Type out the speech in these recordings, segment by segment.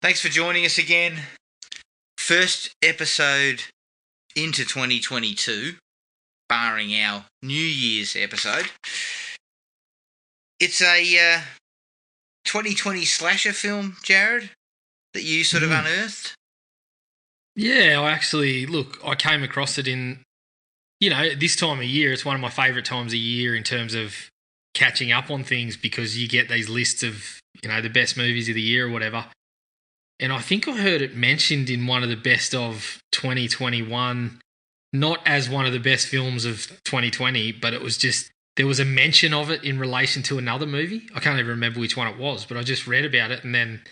Thanks for joining us again. First episode into 2022, barring our New Year's episode. It's a 2020 slasher film, Jared, that you sort of unearthed. Yeah, I came across it in, this time of year. It's one of my favourite times of year in terms of catching up on things because you get these lists of, the best movies of the year or whatever. And I think I heard it mentioned in one of the best of 2021, not as one of the best films of 2020, but it was just, there was a mention of it in relation to another movie. I can't even remember which one it was, but I just read about it and then,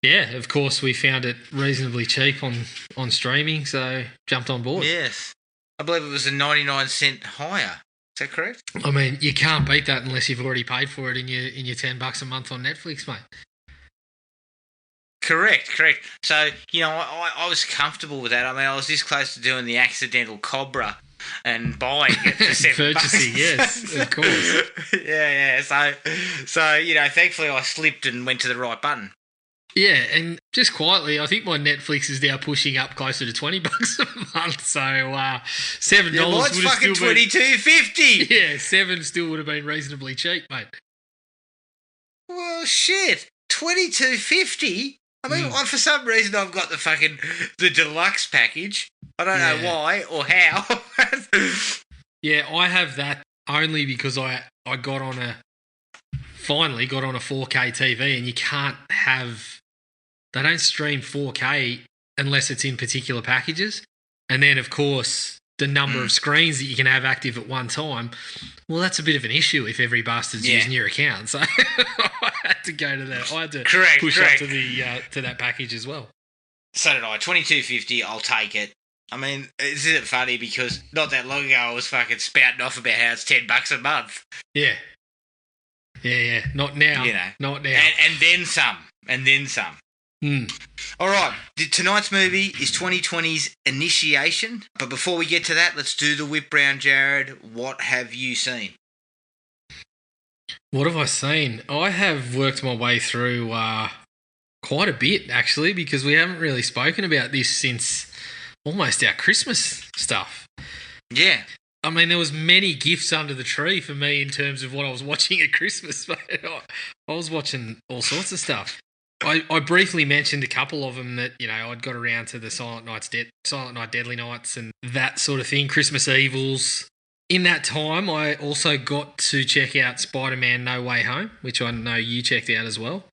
yeah, of course, we found it reasonably cheap on streaming, so jumped on board. Yes. I believe it was a 99-cent higher. Is that correct? I mean, you can't beat that unless you've already paid for it in your $10 a month on Netflix, mate. Correct. So, I was comfortable with that. I mean, I was this close to doing the accidental Cobra and buying it for $7. Purchasing, yes, of course. Yeah. So, thankfully I slipped and went to the right button. Yeah, and just quietly, I think my Netflix is now pushing up closer to $20 a month. So $7 would have fucking still been $22.50. Yeah, $7 still would have been reasonably cheap, mate. Well, shit, $22.50. I mean, for some reason I've got the deluxe package. I don't know why or how. Yeah, I have that only because I finally got on a 4K TV, and you can't have. They don't stream 4K unless it's in particular packages. And then, of course, the number of screens that you can have active at one time, well, that's a bit of an issue if every bastard's using your account. So I had to go to that. I had to push up to that package as well. So did I. $22.50, I'll take it. I mean, isn't it funny because not that long ago I was fucking spouting off about how it's $10 a month. Yeah. Not now. Not now. And then some. All right, tonight's movie is 2020's Initiation. But before we get to that, let's do the whip round, Jared. What have you seen? What have I seen? I have worked my way through quite a bit, actually, because we haven't really spoken about this since almost our Christmas stuff. Yeah. I mean, there was many gifts under the tree for me in terms of what I was watching at Christmas. I was watching all sorts of stuff. I briefly mentioned a couple of them that, I'd got around to the Silent Night, Deadly Nights and that sort of thing, Christmas Evils. In that time, I also got to check out Spider-Man No Way Home, which I know you checked out as well.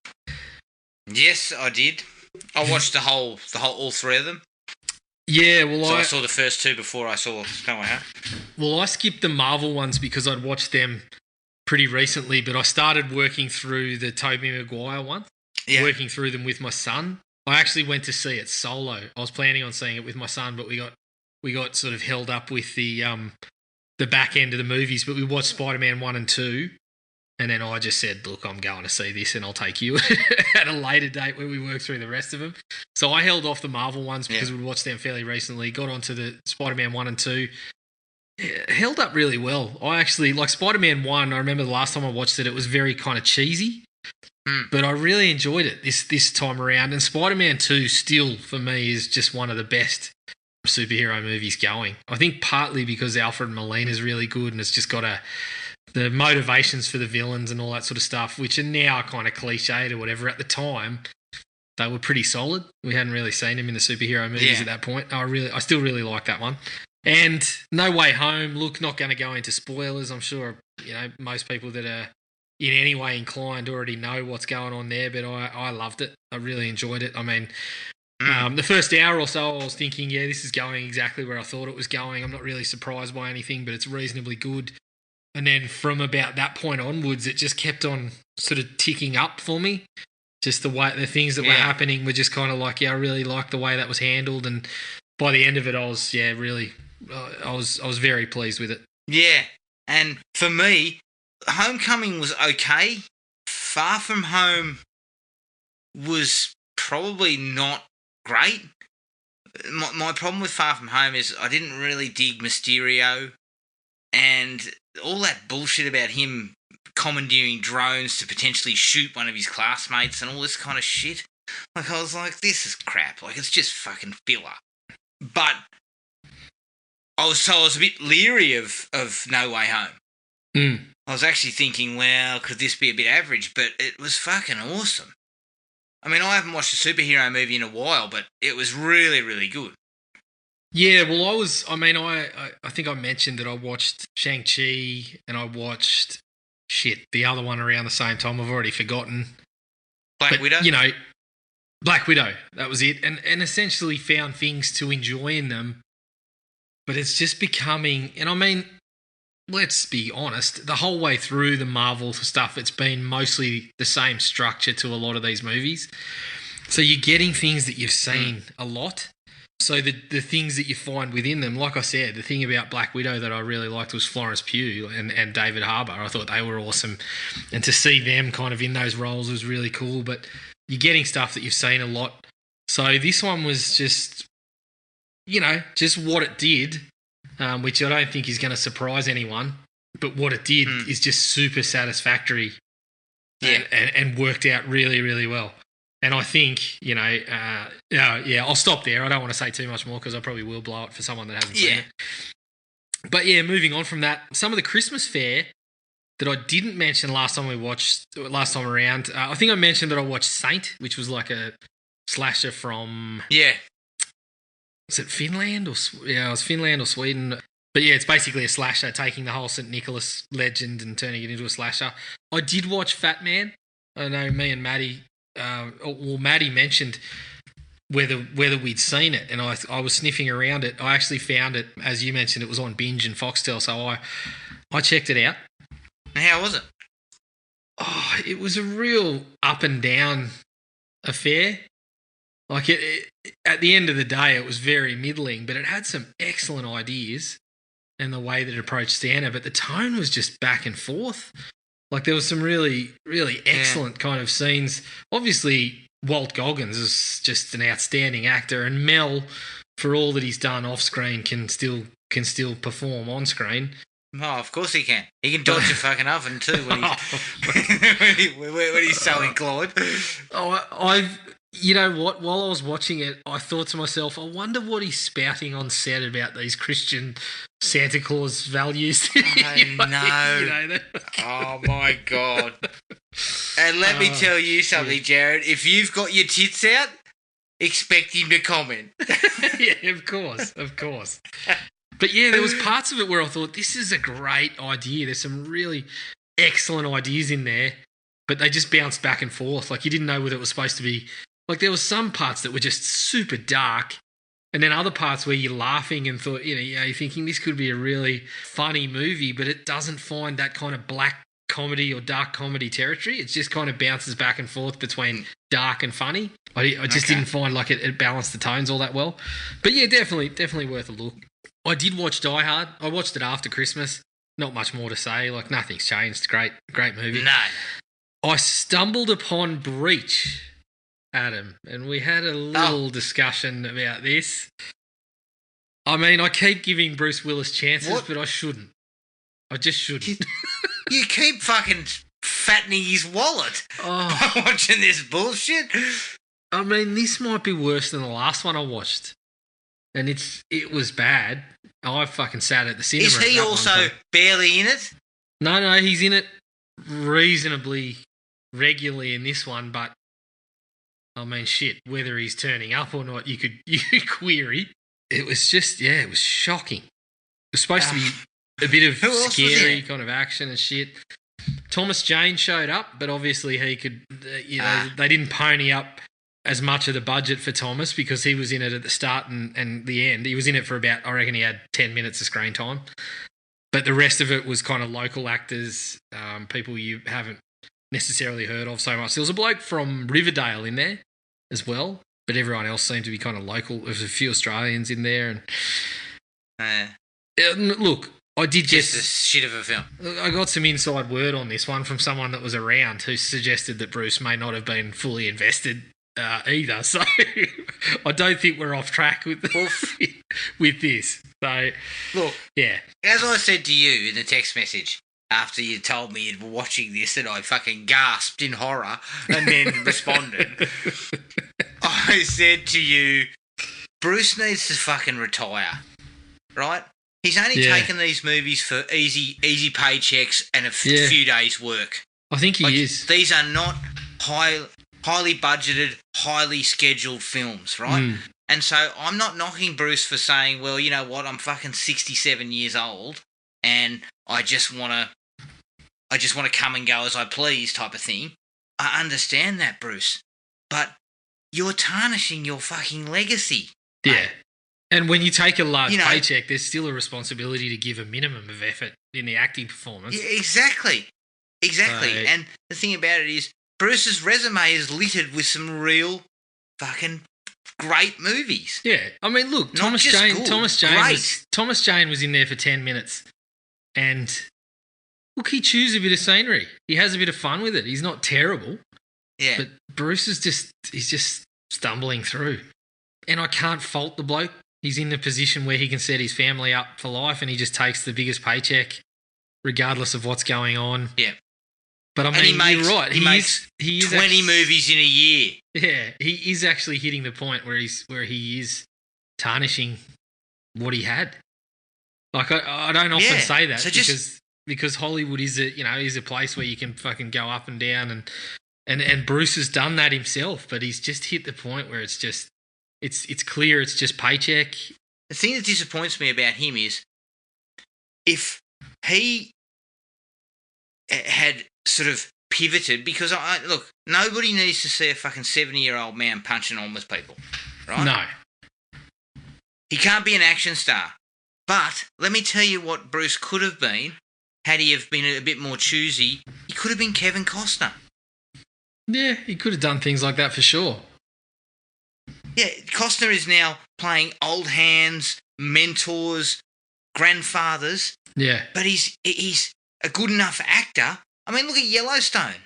Yes, I did. I watched all three of them. Yeah, well, I saw the first two before I saw No Way Home. Well, I skipped the Marvel ones because I'd watched them pretty recently, but I started working through the Tobey Maguire ones. Yeah. Working through them with my son. I actually went to see it solo. I was planning on seeing it with my son, but we got sort of held up with the back end of the movies. But we watched Spider-Man 1 and 2, and then I just said, "Look, I'm going to see this, and I'll take you at a later date when we work through the rest of them." So I held off the Marvel ones because we watched them fairly recently. Got onto the Spider-Man 1 and 2. It held up really well. I actually like Spider-Man 1. I remember the last time I watched it, it was very kind of cheesy. But I really enjoyed it this time around. And Spider-Man 2 still, for me, is just one of the best superhero movies going. I think partly because Alfred Molina is really good and it's just got the motivations for the villains and all that sort of stuff, which are now kind of cliched or whatever. At the time, they were pretty solid. We hadn't really seen them in the superhero movies at that point. I still really like that one. And No Way Home, look, not going to go into spoilers. I'm sure, most people that are in any way inclined already know what's going on there, but I loved it. I really enjoyed it. I mean, the first hour or so I was thinking, this is going exactly where I thought it was going. I'm not really surprised by anything, but it's reasonably good. And then from about that point onwards, it just kept on sort of ticking up for me. Just the things that were happening were just kind of like, I really liked the way that was handled. And by the end of it, I was, really, I was very pleased with it. Yeah. And for me, Homecoming was okay. Far From Home was probably not great. My problem with Far From Home is I didn't really dig Mysterio and all that bullshit about him commandeering drones to potentially shoot one of his classmates and all this kind of shit. Like, I was like, this is crap. Like, it's just fucking filler. But I was a bit leery of No Way Home. Mm. I was actually thinking, well, could this be a bit average? But it was fucking awesome. I mean, I haven't watched a superhero movie in a while, but it was really, really good. Yeah, well, I think I mentioned that I watched Shang-Chi and I watched, the other one around the same time. I've already forgotten. Black Widow? You know, Black Widow, that was it. And essentially found things to enjoy in them. But it's just becoming, and I mean, let's be honest, the whole way through the Marvel stuff, it's been mostly the same structure to a lot of these movies. So you're getting things that you've seen a lot. So the things that you find within them, like I said, the thing about Black Widow that I really liked was Florence Pugh and David Harbour. I thought they were awesome. And to see them kind of in those roles was really cool. But you're getting stuff that you've seen a lot. So this one was just, just what it did, which I don't think is going to surprise anyone. But what it did is just super satisfactory and worked out really, really well. And I think, I'll stop there. I don't want to say too much more because I probably will blow it for someone that hasn't seen it. But yeah, moving on from that, some of the Christmas fare that I didn't mention last time around, I think I mentioned that I watched Saint, which was like a slasher from... Yeah. Was it Finland? It was Finland or Sweden. But yeah, it's basically a slasher, taking the whole St. Nicholas legend and turning it into a slasher. I did watch Fat Man. I know me and Maddie... Maddie mentioned whether we'd seen it, and I was sniffing around it. I actually found it, as you mentioned, it was on Binge and Foxtel, so I checked it out. How was it? Oh, it was a real up and down affair. Like it at the end of the day, it was very middling, but it had some excellent ideas and the way that it approached Santa, but the tone was just back and forth. Like, there was some really, really excellent kind of scenes. Obviously, Walt Goggins is just an outstanding actor, and Mel, for all that he's done off screen, can still perform on screen. Oh, of course he can. He can dodge a fucking oven too when he's so inclined. You know what? While I was watching it, I thought to myself, I wonder what he's spouting on set about these Christian Santa Claus values. No. Oh, my God. And let me tell you something, Jared. If you've got your tits out, expect him to comment. Yeah, of course. But yeah, there was parts of it where I thought, this is a great idea. There's some really excellent ideas in there, but they just bounced back and forth. Like, you didn't know whether it was supposed to be... Like, there were some parts that were just super dark, and then other parts where you're laughing and thought, you're thinking this could be a really funny movie, but it doesn't find that kind of black comedy or dark comedy territory. It just kind of bounces back and forth between dark and funny. I just didn't find like it balanced the tones all that well. But yeah, definitely worth a look. I did watch Die Hard. I watched it after Christmas. Not much more to say. Like, nothing's changed. Great movie. No. I stumbled upon Breach, Adam, and we had a little discussion about this. I mean, I keep giving Bruce Willis chances, but I shouldn't. I just shouldn't. You keep fucking fattening his wallet by watching this bullshit. I mean, this might be worse than the last one I watched, and it was bad. I fucking sat at the cinema. Is he also barely in it? No, he's in it reasonably regularly in this one, but I mean, shit, whether he's turning up or not, you could query. It was just, it was shocking. It was supposed to be a bit of scary kind of action and shit. Thomas Jane showed up, but obviously he could, they didn't pony up as much of the budget for Thomas because he was in it at the start and the end. He was in it for about, I reckon he had 10 minutes of screen time. But the rest of it was kind of local actors, people you haven't necessarily heard of so much. There was a bloke from Riverdale in there as well, but everyone else seemed to be kind of local. There was a few Australians in there. And look, I did just a shit of a film. I got some inside word on this one from someone that was around who suggested that Bruce may not have been fully invested either. So I don't think we're off track with this. So look, yeah. As I said to you in the text message after you told me you were watching this, and I fucking gasped in horror and then responded. I said to you, Bruce needs to fucking retire, right? He's only taken these movies for easy paychecks and a few days' work. I think he is. These are not highly budgeted, highly scheduled films, right? And so I'm not knocking Bruce for saying, well, you know what, I'm fucking 67 years old and I just want to come and go as I please type of thing. I understand that, Bruce. But you're tarnishing your fucking legacy. Yeah. Mate. And when you take a large paycheck, there's still a responsibility to give a minimum of effort in the acting performance. Yeah, exactly. And the thing about it is, Bruce's resume is littered with some real fucking great movies. Yeah. I mean, look, Thomas Jane was in there for 10 minutes. And look, he chews a bit of scenery. He has a bit of fun with it. He's not terrible. Yeah. But Bruce is just stumbling through. And I can't fault the bloke. He's in the position where he can set his family up for life and he just takes the biggest paycheck regardless of what's going on. Yeah. But I mean, you're right. He makes 20 movies in a year. Yeah, he is actually hitting the point where he is what he had. Like I don't often say that because Hollywood is a place where you can fucking go up and down and Bruce has done that himself, but he's just hit the point where it's just it's clear it's just paycheck. The thing that disappoints me about him is if he had sort of pivoted, because look, nobody needs to see a fucking 70-year-old man punching on with people, right? No. He can't be an action star. But let me tell you what Bruce could have been had he have been a bit more choosy. He could have been Kevin Costner. Yeah, he could have done things like that for sure. Yeah, Costner is now playing old hands, mentors, grandfathers. Yeah. But he's a good enough actor. I mean, look at Yellowstone.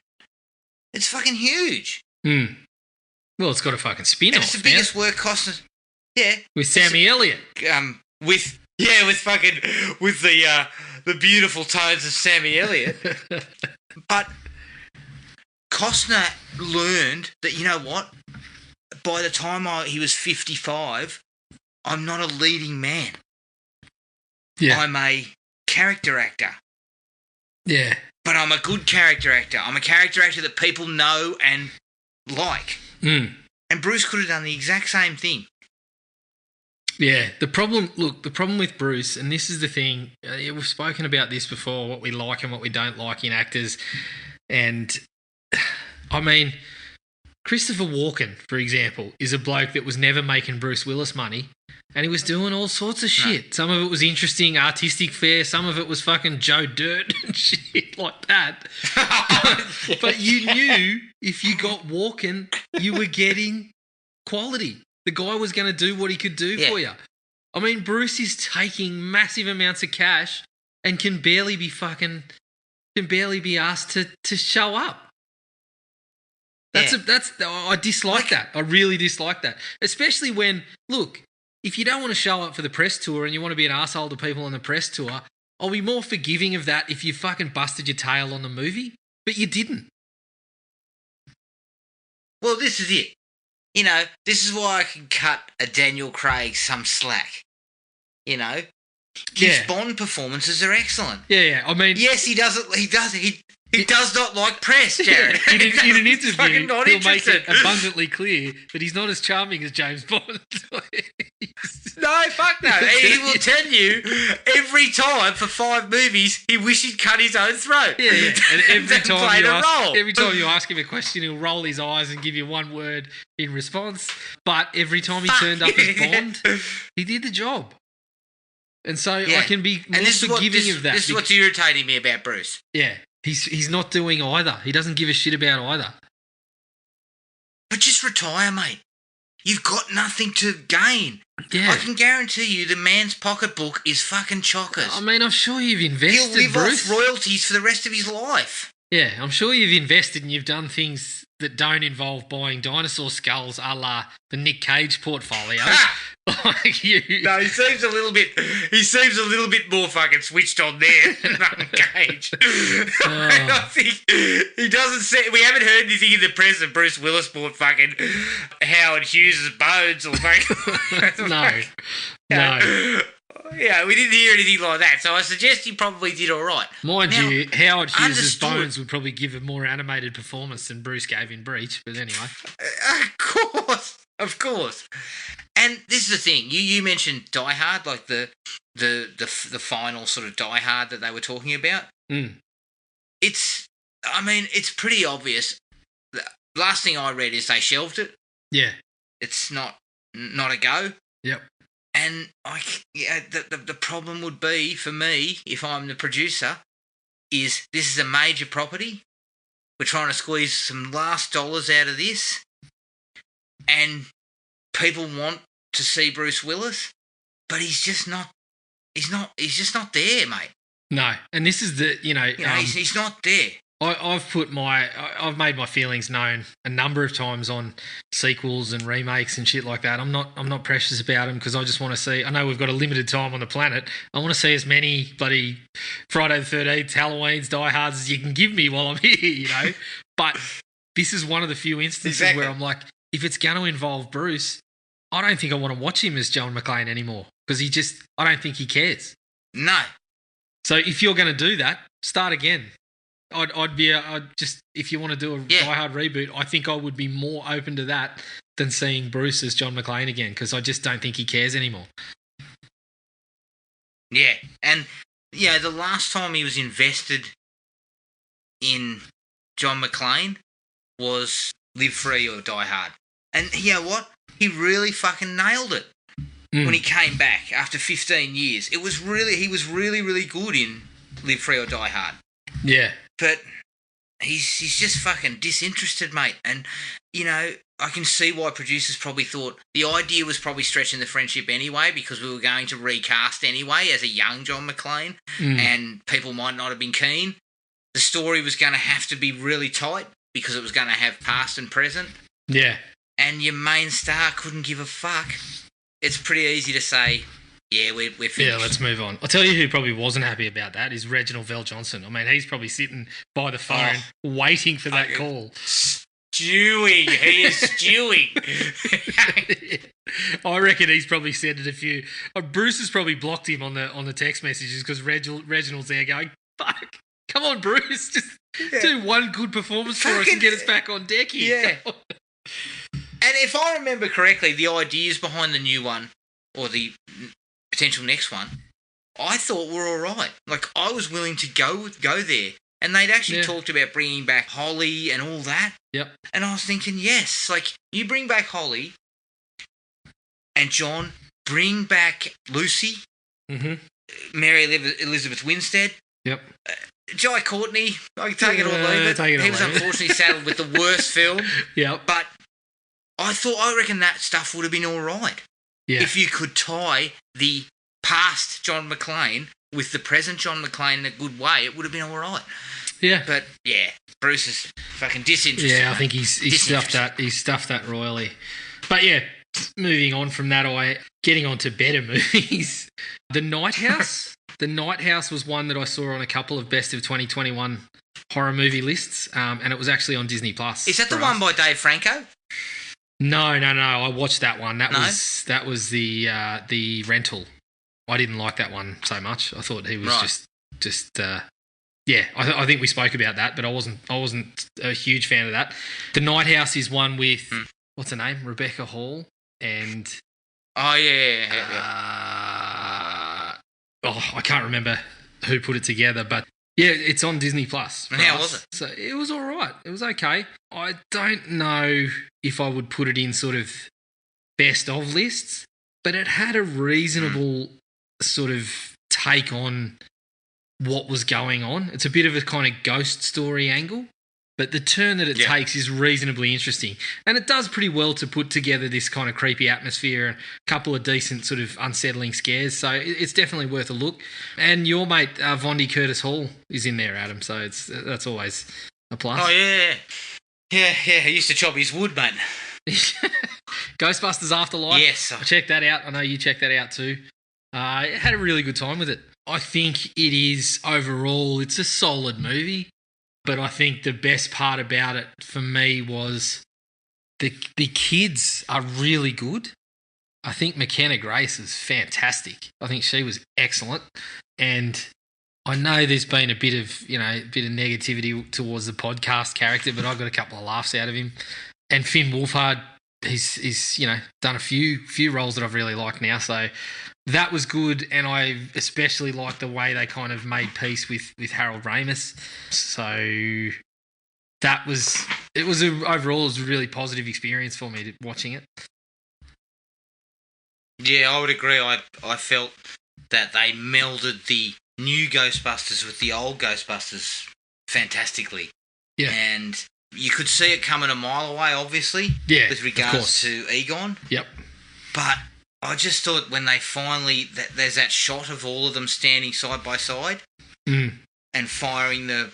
It's fucking huge. Well, it's got a fucking spin-off. It's the biggest work Costner. Yeah. With Sammy Elliott. With the beautiful tones of Sammy Elliott. But Costner learned that, you know what? By the time he was 55, I'm not a leading man. Yeah. I'm a character actor. Yeah. But I'm a good character actor. I'm a character actor that people know and like. And Bruce could have done the exact same thing. Yeah. The problem with Bruce, and this is the thing, we've spoken about this before, what we like and what we don't like in actors. And, I mean, Christopher Walken, for example, is a bloke that was never making Bruce Willis money, and he was doing all sorts of shit. No. Some of it was interesting, artistic fare. Some of it was fucking Joe Dirt and shit like that. But you knew if you got Walken, you were getting quality. The guy was going to do what he could do for you. I mean, Bruce is taking massive amounts of cash and can barely be asked to show up. I dislike that. I really dislike that. Especially when, look, if you don't want to show up for the press tour and you want to be an arsehole to people on the press tour, I'll be more forgiving of that if you fucking busted your tail on the movie. But you didn't. Well, this is it. You know, this is why I can cut a Daniel Craig some slack. You know? His Bond performances are excellent. Yeah. I mean... Yes, he does not like press, Jared. In an interview, he'll make it abundantly clear that he's not as charming as James Bond. No, fuck no. He will tell you every time for 5 movies he wishes he'd cut his own throat. Yeah. And every time you ask him a question, he'll roll his eyes and give you one word in response. But every time he turned up as Bond, he did the job. And so I can be more forgiving of that. This is what's irritating me about Bruce. Yeah. He's not doing either. He doesn't give a shit about either. But just retire, mate. You've got nothing to gain. Yeah. I can guarantee you the man's pocketbook is fucking chockers. I mean, I'm sure you've invested, He'll live Bruce. off royalties for the rest of his life. Yeah, I'm sure you've invested and you've done things that don't involve buying dinosaur skulls a la the Nick Cage portfolio. Like you. No, he seems a little bit more fucking switched on there than Nick Cage. I think he doesn't say. We haven't heard anything in the press that Bruce Willis bought fucking Howard Hughes' bones or fucking. No. Yeah, we didn't hear anything like that, so I suggest he probably did all right. Mind you, Howard Hughes' bones would probably give a more animated performance than Bruce gave in Breach, but anyway. Of course. And this is the thing, you mentioned Die Hard, like the final sort of Die Hard that they were talking about. Mm. It's pretty obvious. The last thing I read is they shelved it. Yeah. It's not a go. Yep. And the problem would be for me, if I'm the producer, is this is a major property. We're trying to squeeze some last dollars out of this, and people want to see Bruce Willis, but he's just not. He's just not there, mate. No, and this is the he's not there. I've made my feelings known a number of times on sequels and remakes and shit like that. I'm not precious about them because I just want to see. I know we've got a limited time on the planet. I want to see as many bloody Friday the 13th, Halloweens, Die Hards as you can give me while I'm here, But this is one of the few instances where I'm like, if it's going to involve Bruce, I don't think I want to watch him as John McClane anymore because I don't think he cares. No. So if you're going to do that, start again. I'd just, if you want to do a Die Hard reboot, I think I would be more open to that than seeing Bruce as John McClane again because I just don't think he cares anymore. Yeah, and the last time he was invested in John McClane was Live Free or Die Hard. And you know what? He really fucking nailed it when he came back after 15 years. He was really, really good in Live Free or Die Hard. Yeah. But he's just fucking disinterested, mate. And, I can see why producers probably thought the idea was probably stretching the friendship anyway because we were going to recast anyway as a young John McClane and people might not have been keen. The story was going to have to be really tight because it was going to have past and present. Yeah. And your main star couldn't give a fuck. It's pretty easy to say, yeah, we're finished. Yeah, let's move on. I'll tell you who probably wasn't happy about that is Reginald VelJohnson. I mean, he's probably sitting by the phone waiting for that call. Stewing. He is stewing. I reckon he's probably said it a few. Bruce has probably blocked him on the text messages because Reginald's there going, fuck, come on, Bruce, just do one good performance for us and get us back on deck here. Yeah. And if I remember correctly, the ideas behind the new one or the potential next one, I thought were all right. Like, I was willing to go there. And they'd actually talked about bringing back Holly and all that. Yep. And I was thinking, yes, like, you bring back Holly and John, bring back Lucy, Mary Elizabeth Winstead. Yep. Jai Courtney, I can take it or leave it. He was unfortunately saddled with the worst film. Yep. But I reckon that stuff would have been all right. Yeah. If you could tie the past John McClane with the present John McClane in a good way, it would have been all right. Yeah. But, Bruce is fucking disinterested. Yeah, I think he's stuffed that royally. But, moving on from that, getting on to better movies. The Night House. The Night House was one that I saw on a couple of Best of 2021 horror movie lists, and it was actually on Disney+. Is that the one by Dave Franco? No. I watched that one. That was the rental. I didn't like that one so much. I thought he was I think we spoke about that, but I wasn't a huge fan of that. The Night House is one with what's her name, Rebecca Hall, and I can't remember who put it together, but it's on Disney+. And how was it? So it was all right. It was okay. I don't know if I would put it in sort of best of lists, but it had a reasonable sort of take on what was going on. It's a bit of a kind of ghost story angle, but the turn that it takes is reasonably interesting. And it does pretty well to put together this kind of creepy atmosphere and a couple of decent sort of unsettling scares. So it's definitely worth a look. And your mate, Vondi Curtis Hall, is in there, Adam. So that's always a plus. Oh, yeah. Yeah, I used to chop his wood, mate. Ghostbusters Afterlife. Yes. I checked that out. I know you checked that out too. I had a really good time with it. I think it is, overall, it's a solid movie. But I think the best part about it for me was the kids are really good. I think McKenna Grace is fantastic. I think she was excellent. And I know there's been a bit of negativity towards the podcast character, but I got a couple of laughs out of him. And Finn Wolfhard, he's done a few roles that I've really liked now. So that was good, and I especially liked the way they kind of made peace with Harold Ramis. So overall it was a really positive experience for me watching it. Yeah, I would agree. I felt that they melded the new Ghostbusters with the old Ghostbusters fantastically. Yeah. And you could see it coming a mile away, obviously, with regards to Egon. Yep. But I just thought when they finally... there's that shot of all of them standing side by side and firing the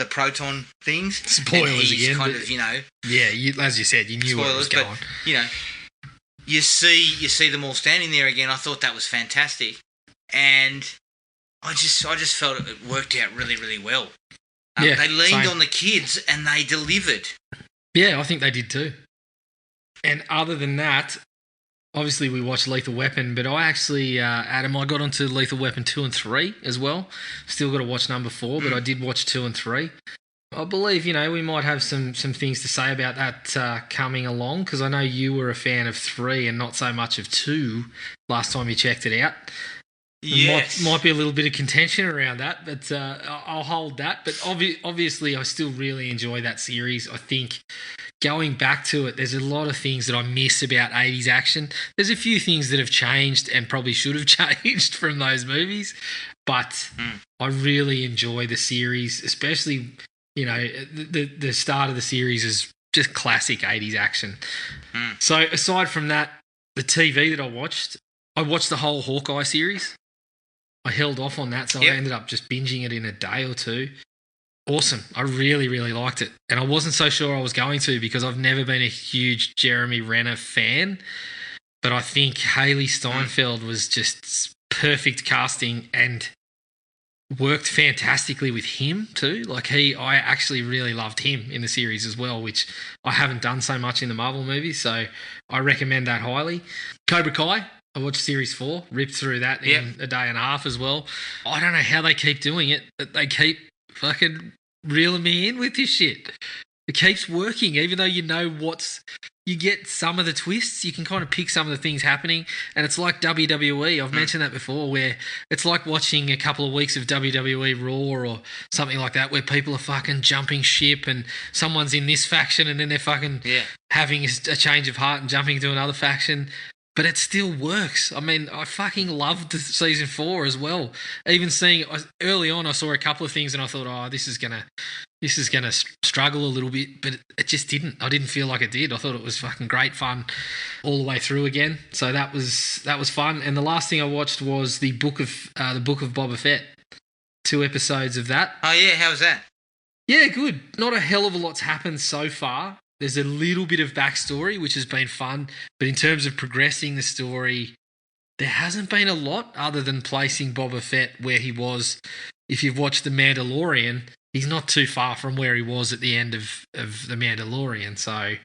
proton things. Spoilers again. Kind of, Yeah, as you said, you knew where it was going. But, you see them all standing there again. I thought that was fantastic. And I just felt it worked out really, really well. They leaned on the kids and they delivered. Yeah, I think they did too. And other than that, obviously we watched Lethal Weapon, but I actually, Adam, I got onto Lethal Weapon 2 and 3 as well. Still got to watch number 4, but I did watch 2 and 3. I believe, we might have some things to say about that coming along, because I know you were a fan of 3 and not so much of 2 last time you checked it out. Yes. Might be a little bit of contention around that, but I'll hold that. But obviously, I still really enjoy that series. I think going back to it, there's a lot of things that I miss about 80s action. There's a few things that have changed and probably should have changed from those movies, but I really enjoy the series, especially, the start of the series is just classic 80s action. So aside from that, the TV that I watched the whole Hawkeye series. I held off on that, so I ended up just binging it in a day or two. Awesome. I really, really liked it. And I wasn't so sure I was going to, because I've never been a huge Jeremy Renner fan. But I think Haley Steinfeld was just perfect casting and worked fantastically with him too. I actually really loved him in the series as well, which I haven't done so much in the Marvel movies. So I recommend that highly. Cobra Kai. I watched Series 4, ripped through that in a day and a half as well. I don't know how they keep doing it, but they keep fucking reeling me in with this shit. It keeps working, even though you get some of the twists, you can kind of pick some of the things happening, and it's like WWE, I've mentioned that before, where it's like watching a couple of weeks of WWE Raw or something like that, where people are fucking jumping ship and someone's in this faction and then they're fucking having a change of heart and jumping to another faction. But it still works. I mean, I fucking loved the season 4 as well. Even seeing early on, I saw a couple of things and I thought, this is gonna struggle a little bit, but it just didn't. I didn't feel like it did. I thought it was fucking great fun all the way through again. So that was fun. And the last thing I watched was the Book of Boba Fett. 2 episodes of that. Oh yeah, how was that? Yeah, good. Not a hell of a lot's happened so far. There's a little bit of backstory, which has been fun. But in terms of progressing the story, there hasn't been a lot other than placing Boba Fett where he was. If you've watched The Mandalorian, he's not too far from where he was at the end of The Mandalorian. So,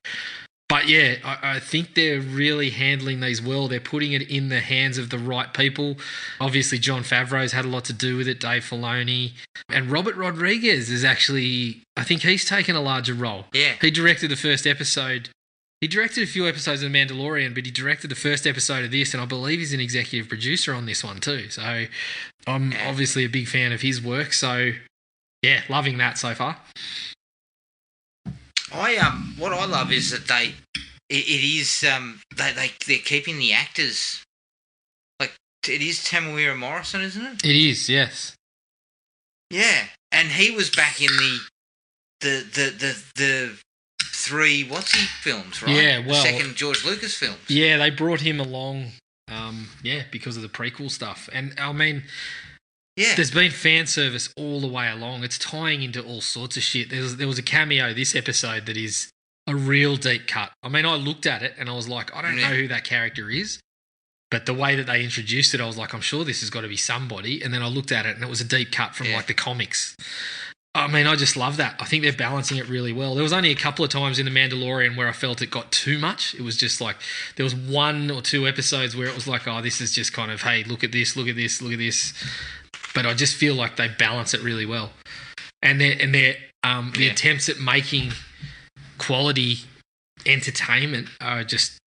but yeah, I think they're really handling these well. They're putting it in the hands of the right people. Obviously, Jon Favreau's had a lot to do with it, Dave Filoni. And Robert Rodriguez is actually, I think he's taken a larger role. Yeah. He directed the first episode. He directed a few episodes of The Mandalorian, but he directed the first episode of this, and I believe he's an executive producer on this one too. So I'm obviously a big fan of his work. So yeah, loving that so far. What I love is that they're keeping the actors, like, it is Tamuera Morrison, isn't it? It is, yes. Yeah, and he was back in the 3 films, right? Yeah, well, the second George Lucas films. Yeah, they brought him along, because of the prequel stuff. And I mean, Yeah. There's been fan service all the way along. It's tying into all sorts of shit. There was a cameo this episode that is a real deep cut. I mean, I looked at it and I was like, I don't know who that character is. But the way that they introduced it, I was like, I'm sure this has got to be somebody. And then I looked at it and it was a deep cut from like the comics. I mean, I just love that. I think they're balancing it really well. There was only a couple of times in The Mandalorian where I felt it got too much. It was just like there was 1 or 2 episodes where it was like, oh, this is just kind of, hey, look at this, look at this, look at this. But I just feel like they balance it really well. And the attempts at making quality entertainment are just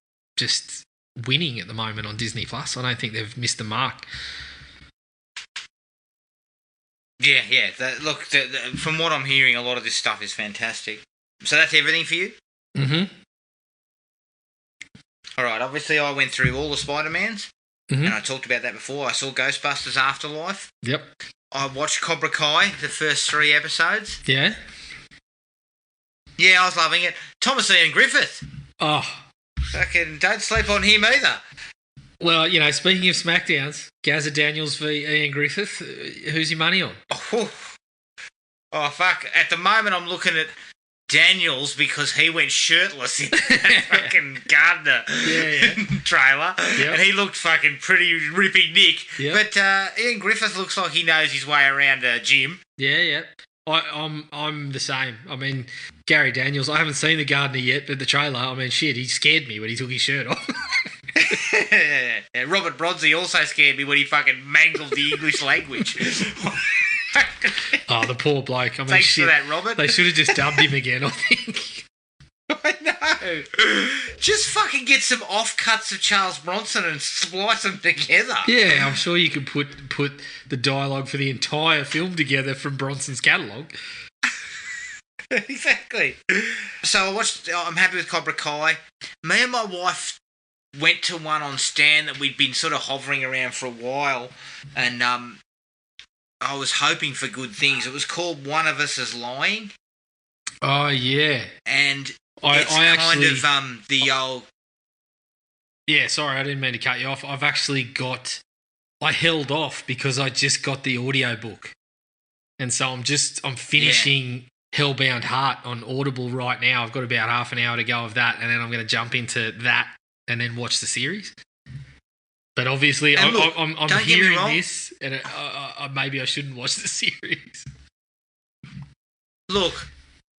winning at the moment on Disney Plus. I don't think they've missed the mark. Yeah. From what I'm hearing, a lot of this stuff is fantastic. So that's everything for you? Mm-hmm. All right, obviously I went through all the Spider-Mans, and I talked about that before. I saw Ghostbusters Afterlife. Yep. I watched Cobra Kai, the first 3 episodes. Yeah? Yeah, I was loving it. Thomas Ian Griffith. Oh. Fucking don't sleep on him either. Well, you know, speaking of SmackDowns, Gaza Daniels v. Ian Griffith, who's your money on? Oh, fuck. At the moment, I'm looking at Daniels because he went shirtless in that fucking Gardner trailer. Yep. And he looked fucking pretty ripping Nick. Yep. But Ian Griffith looks like he knows his way around a gym. Yeah. I'm the same. I mean, Gary Daniels, I haven't seen the Gardner yet, but the trailer, I mean, shit, he scared me when he took his shirt off. Yeah, Robert Bronzy also scared me when he fucking mangled the English language. Oh, the poor bloke. I mean, thanks shit. for that, Robert. They should have just dubbed him again, I think. I know. Just fucking get some offcuts of Charles Bronson and splice them together. Yeah, I'm sure you could put the dialogue for the entire film together from Bronson's catalogue. Exactly. So I'm happy with Cobra Kai. Me and my wife went to one on Stan that we'd been sort of hovering around for a while, and I was hoping for good things. It was called One of Us Is Lying. Oh, yeah. And I actually, the old... Yeah, sorry, I didn't mean to cut you off. I held off because I just got the audiobook. And so I'm finishing Hellbound Heart on Audible right now. I've got about half an hour to go of that, and then I'm going to jump into that and then watch the series. But obviously, I'm hearing this, and maybe I shouldn't watch the series. Look,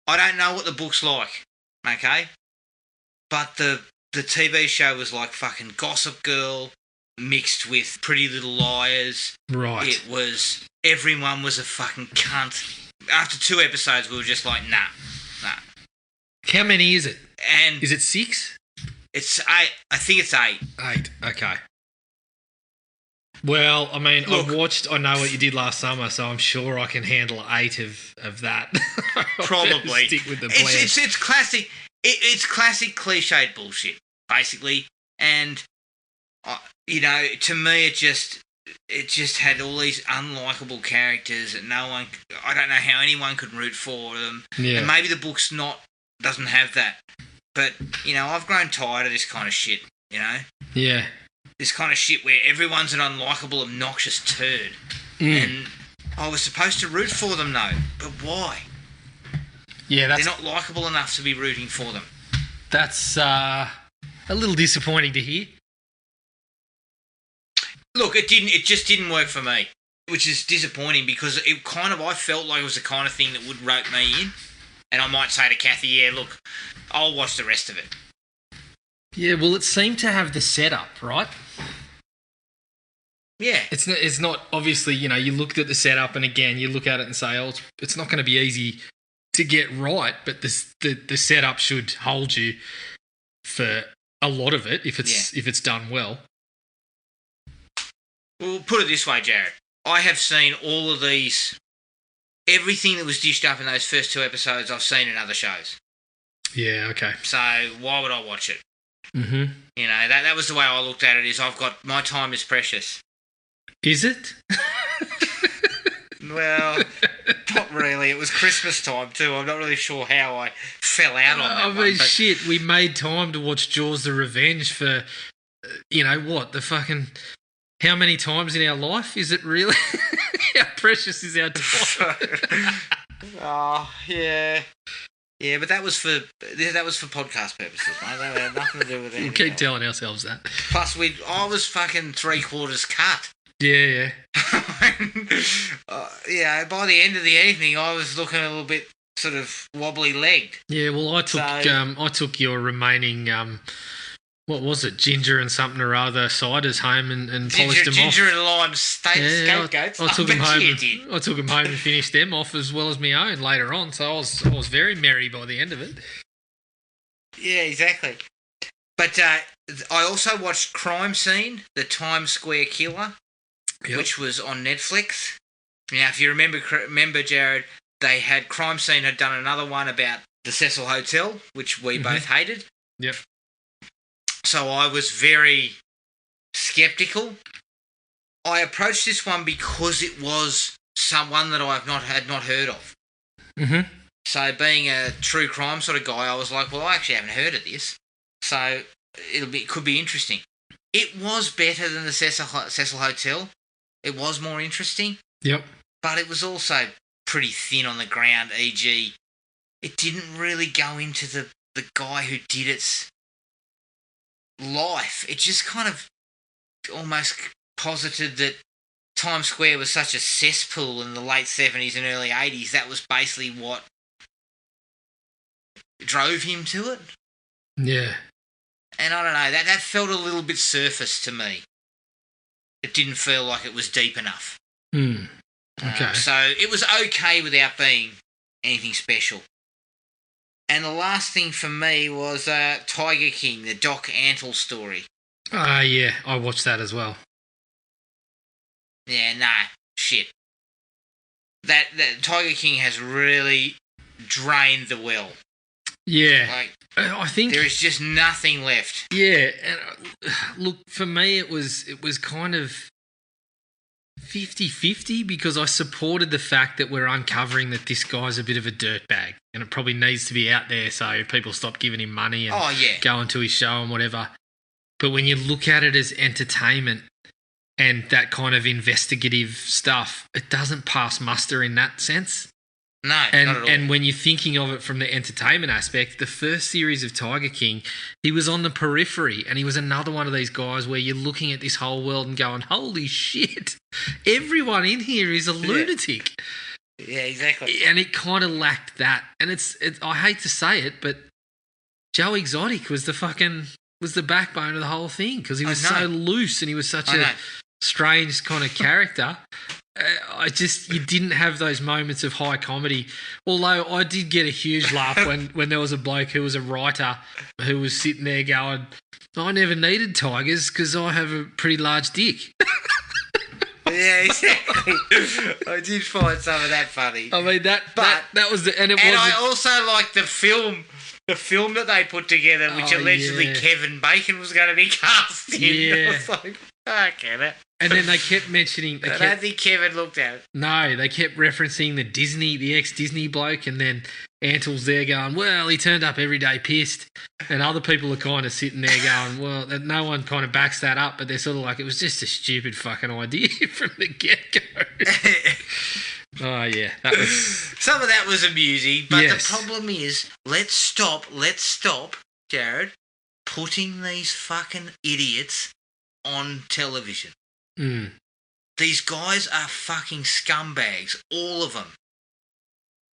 I don't know what the book's like, okay? But the TV show was like fucking Gossip Girl mixed with Pretty Little Liars. Right. It was... Everyone was a fucking cunt. After 2 episodes, we were just like, nah. How many is it? And is it 6? It's 8. I think it's 8. 8, okay. Well, I mean, look, I know what you did last summer, so I'm sure I can handle 8 of that. Probably. Stick with the plan. It's classic. It's classic cliched bullshit, basically. And, you know, to me, it just had all these unlikable characters that I don't know how anyone could root for them. Yeah. And maybe the book's doesn't have that. But, you know, I've grown tired of this kind of shit, you know? Yeah. This kind of shit where everyone's an unlikable, obnoxious turd. And I was supposed to root for them, though. But why? Yeah, they're not likable enough to be rooting for them. That's a little disappointing to hear. Look, it just didn't work for me, which is disappointing because I felt like it was the kind of thing that would rope me in. And I might say to Kathy, yeah, look, I'll watch the rest of it. Yeah, well, it seemed to have the setup, right? Yeah. It's not obviously, you know, you looked at the setup and again, you look at it and say, oh, it's not going to be easy to get right, but the setup should hold you for a lot of it if it's done well. Well, put it this way, Jared. I have seen all of these, everything that was dished up in those first 2 episodes, I've seen in other shows. Yeah, okay. So why would I watch it? Mm-hmm. You know, that was the way I looked at it, is my time is precious. Is it? Well, not really. It was Christmas time too. I'm not really sure how I fell out on that one. Shit, we made time to watch Jaws the Revenge for, you know what, the fucking... How many times in our life is it really? How precious is our time? Oh, yeah. Yeah, but that was for podcast purposes, mate. That had nothing to do with anything. We'll keep else. telling ourselves that. Plus, I was fucking 3/4 cut. Yeah. Yeah, by the end of the evening, I was looking a little bit sort of wobbly-legged. Yeah, well, I took your remaining, what was it, ginger and something or other ciders home and polished them off. Ginger and lime scapegoats. I took them home. I took them home and finished them off as well as my own later on. So I was very merry by the end of it. Yeah, exactly. But I also watched Crime Scene, the Times Square Killer, which was on Netflix. Now, if you remember, Jared, Crime Scene had done another one about the Cecil Hotel, which we both hated. Yep. So I was very sceptical. I approached this one because it was someone that I had not heard of. Mm-hmm. So being a true crime sort of guy, I was like, well, I actually haven't heard of this. So it could be interesting. It was better than the Cecil Hotel. It was more interesting. Yep. But it was also pretty thin on the ground, e.g. it didn't really go into the guy who did its life. It just kind of almost posited that Times Square was such a cesspool in the late 70s and early 80s. That was basically what drove him to it. Yeah. And I don't know, that felt a little bit surface to me. It didn't feel like it was deep enough. Okay. So it was okay without being anything special. And the last thing for me was Tiger King, the Doc Antle story. Yeah, I watched that as well. Yeah, nah, shit. That Tiger King has really drained the well. Yeah. Like, I think there is just nothing left. Yeah, and look, for me it was kind of 50-50 because I supported the fact that we're uncovering that this guy's a bit of a dirtbag and it probably needs to be out there so people stop giving him money and going to his show and whatever. But when you look at it as entertainment and that kind of investigative stuff, it doesn't pass muster in that sense. No, not at all. And when you're thinking of it from the entertainment aspect, the first series of Tiger King, he was on the periphery and he was another one of these guys where you're looking at this whole world and going, holy shit, everyone in here is a lunatic. Yeah, exactly. And it kind of lacked that. And it's I hate to say it, but Joe Exotic was the backbone of the whole thing because he was so loose and he was such a strange kind of character. You didn't have those moments of high comedy. Although I did get a huge laugh when there was a bloke who was a writer who was sitting there going, I never needed tigers because I have a pretty large dick. Yeah, exactly. I did find some of that funny. I mean, that was the... And I also like the film that they put together, which allegedly Kevin Bacon was going to be cast in. Yeah. I was like, I get it. And then they kept mentioning... I don't think Kevin looked at it. No, they kept referencing the ex-Disney bloke, and then Antle's there going, well, he turned up every day pissed. And other people are kind of sitting there going, well, no one kind of backs that up, but they're sort of like, it was just a stupid fucking idea from the get-go. Oh, yeah. That was... Some of that was amusing, but the problem is, let's stop, Jared, putting these fucking idiots on television. These guys are fucking scumbags, all of them.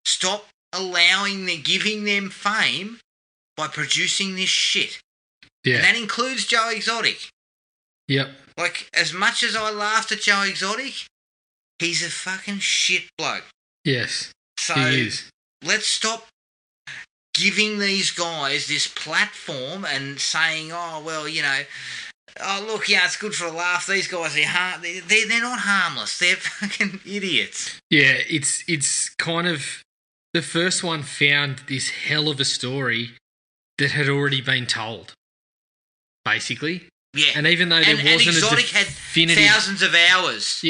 Stop giving them fame by producing this shit. Yeah. And that includes Joe Exotic. Yep. Like, as much as I laughed at Joe Exotic, he's a fucking shit bloke. Yes, so he is. Let's stop giving these guys this platform and saying, oh, well, you know, oh, look, yeah, it's good for a laugh. These guys, they're not harmless. They're fucking idiots. Yeah, it's kind of... The first one found this hell of a story that had already been told, basically. Yeah. And even though there wasn't Exotic a definitive... had thousands of hours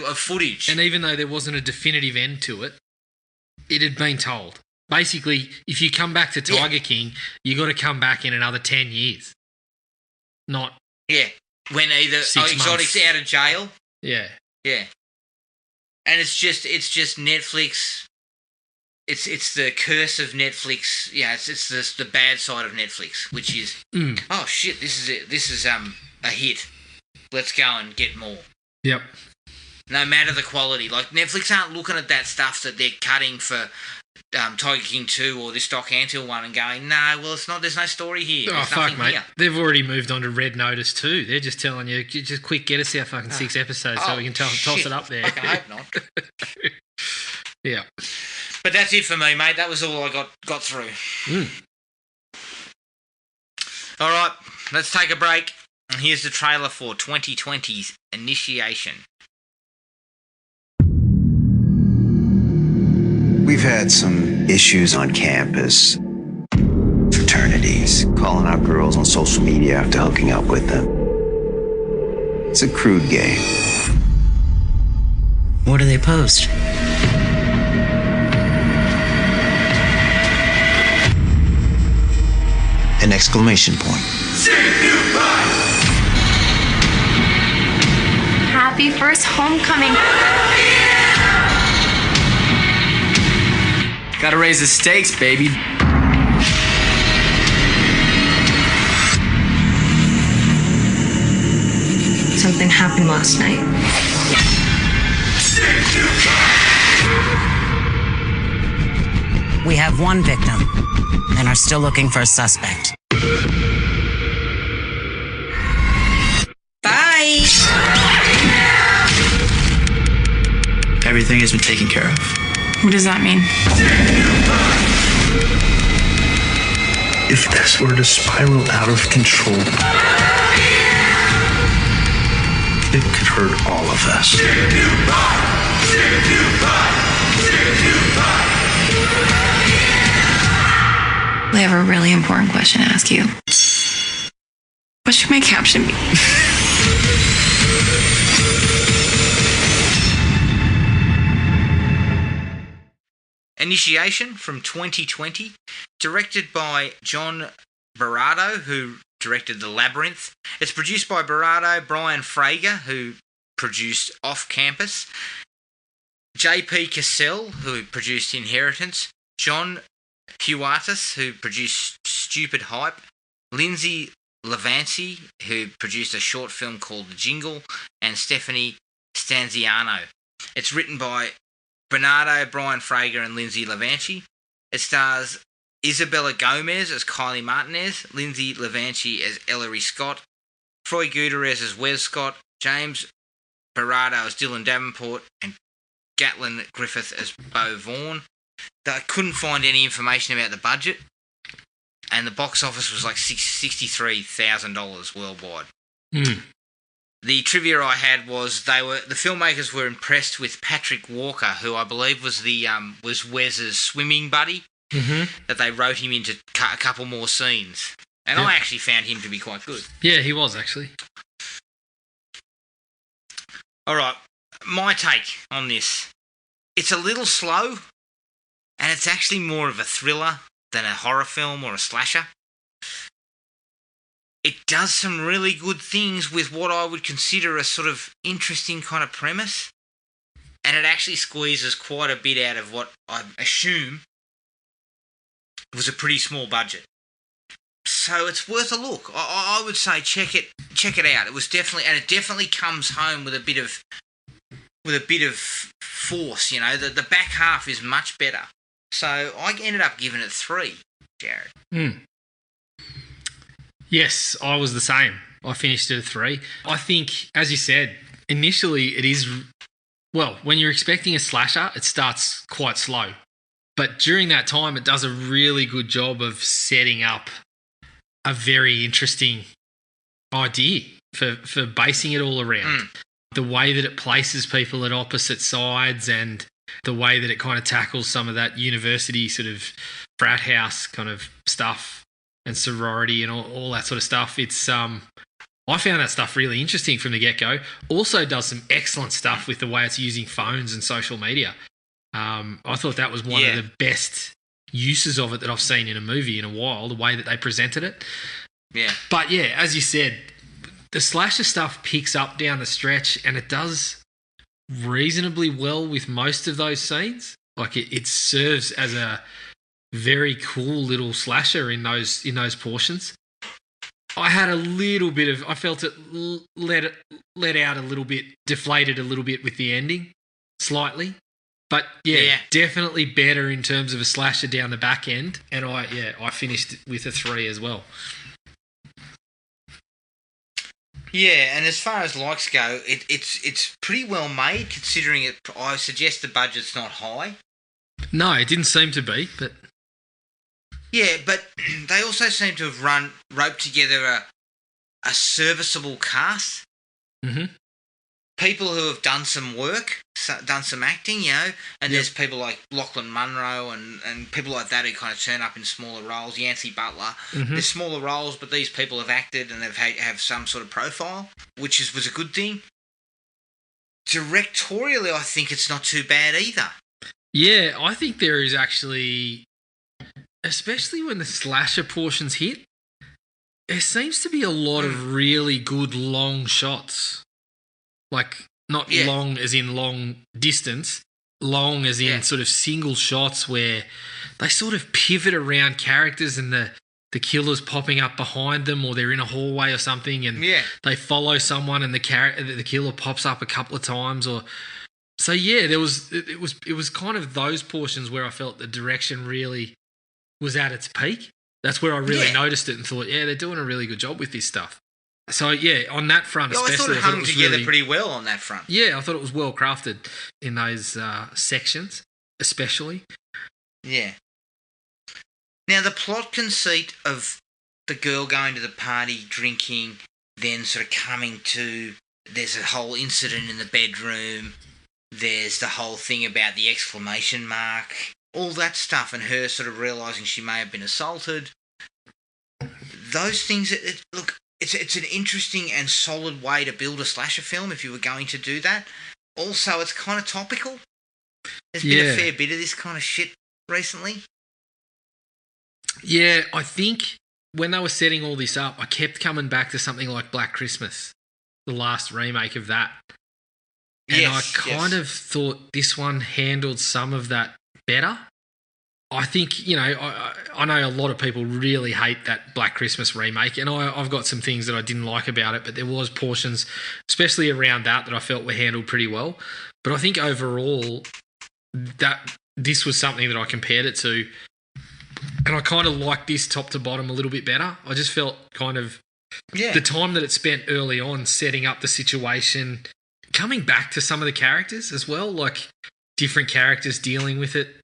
of footage. And even though there wasn't a definitive end to it, it had been told. Basically, if you come back to Tiger King, you got to come back in another 10 years. Not... Yeah. When either Exotic's out of jail. Yeah. Yeah. And it's just Netflix. It's the curse of Netflix. Yeah, it's the bad side of Netflix, which is oh shit, this is it. This is a hit. Let's go and get more. Yep. No matter the quality, like Netflix aren't looking at that stuff that they're cutting for Tiger King 2 or this Doc Antle one and going, no, well, it's not. There's no story here. Oh, fuck, mate. Here. They've already moved on to Red Notice too. They're just telling you, just quick, get us our fucking 6 episodes so we can toss it up there. I hope not. Yeah. But that's it for me, mate. That was all I got through. All right, let's take a break. And here's the trailer for 2020's Initiation. We've had some issues on campus. Fraternities, calling out girls on social media after hooking up with them. It's a crude game. What do they post? An exclamation point. Happy first homecoming. Gotta raise the stakes, baby. Something happened last night. We have one victim and are still looking for a suspect. Bye! Everything has been taken care of. What does that mean? If this were to spiral out of control, it could hurt all of us. I have a really important question to ask you. What should my caption be? Initiation from 2020, directed by John Barato, who directed The Labyrinth. It's produced by Barato, Brian Frager, who produced Off Campus, J.P. Cassell, who produced Inheritance, John Huartas, who produced Stupid Hype, Lindsay Levanti, who produced a short film called The Jingle, and Stephanie Stanziano. It's written by Bernardo, Brian Frager, and Lindsay Levanti. It stars Isabella Gomez as Kylie Martinez, Lindsay Levanti as Ellery Scott, Troy Gutierrez as Wes Scott, James Barato as Dylan Davenport, and Gatlin Griffith as Beau Vaughn. I couldn't find any information about the budget, and the box office was like $63,000 worldwide. The trivia I had was the filmmakers were impressed with Patrick Walker, who I believe was was Wes's swimming buddy, that they wrote him in to cut a couple more scenes. And I actually found him to be quite good. Yeah, he was actually. All right, my take on this. It's a little slow, and it's actually more of a thriller than a horror film or a slasher. It does some really good things with what I would consider a sort of interesting kind of premise, and it actually squeezes quite a bit out of what I assume was a pretty small budget. So it's worth a look. I would say check it out. It definitely comes home with a bit of force. You know, the back half is much better. So I ended up giving it 3, Jared. Yes, I was the same. I finished it at 3. I think, as you said, initially it is, well, when you're expecting a slasher, it starts quite slow. But during that time, it does a really good job of setting up a very interesting idea for basing it all around. The way that it places people at opposite sides and the way that it kind of tackles some of that university sort of frat house kind of stuff and sorority and all that sort of stuff. It's I found that stuff really interesting from the get-go. Also does some excellent stuff with the way it's using phones and social media. I thought that was one of the best uses of it that I've seen in a movie in a while, the way that they presented it. Yeah. But yeah, as you said, the slasher stuff picks up down the stretch and it does reasonably well with most of those scenes. Like it serves as a very cool little slasher in those portions. I had a little bit of, I felt it let out a little bit, deflated a little bit with the ending, slightly. But yeah, definitely better in terms of a slasher down the back end. And I finished with a 3 as well. Yeah, and as far as likes go, it's pretty well made considering it. I suggest the budget's not high. No, it didn't seem to be, but yeah, but they also seem to have roped together a serviceable cast. Mm-hmm. People who have done some work, done some acting, you know, and there's people like Lachlan Munro and people like that who kind of turn up in smaller roles. Yancey Butler. Mm-hmm. There's smaller roles, but these people have acted and have some sort of profile, which was a good thing. Directorially, I think it's not too bad either. Yeah, I think there is actually, especially when the slasher portions hit, there seems to be a lot of really good long shots. Like, not long as in long distance, long as in sort of single shots where they sort of pivot around characters and the killer's popping up behind them or they're in a hallway or something and they follow someone and the killer pops up a couple of times or... So yeah, it was kind of those portions where I felt the direction really was at its peak. That's where I really noticed it and thought, yeah, they're doing a really good job with this stuff. So yeah, on that front especially, I thought it hung together pretty well on that front. Yeah, I thought it was well crafted in those sections, especially. Yeah. Now the plot conceit of the girl going to the party, drinking, then sort of coming to, there's a whole incident in the bedroom. There's the whole thing about the exclamation mark, all that stuff, and her sort of realising she may have been assaulted. Those things, look, it's an interesting and solid way to build a slasher film if you were going to do that. Also, it's kind of topical. There's been a fair bit of this kind of shit recently. Yeah, I think when they were setting all this up, I kept coming back to something like Black Christmas, the last remake of that. And I kind of thought this one handled some of that better. I think, you know, I know a lot of people really hate that Black Christmas remake, and I've got some things that I didn't like about it, but there was portions, especially around that I felt were handled pretty well. But I think overall that this was something that I compared it to, and I kind of liked this top to bottom a little bit better. I just felt kind of the time that it spent early on setting up the situation, coming back to some of the characters as well, like different characters dealing with it.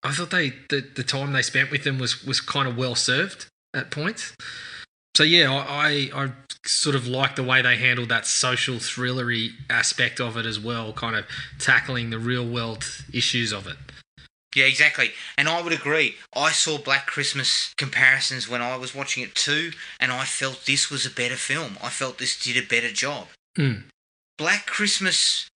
I thought the time they spent with them was kind of well served at points. So yeah, I sort of like the way they handled that social thrillery aspect of it as well, kind of tackling the real world issues of it. Yeah, exactly. And I would agree. I saw Black Christmas comparisons when I was watching it too, and I felt this was a better film. I felt this did a better job. Black Christmas,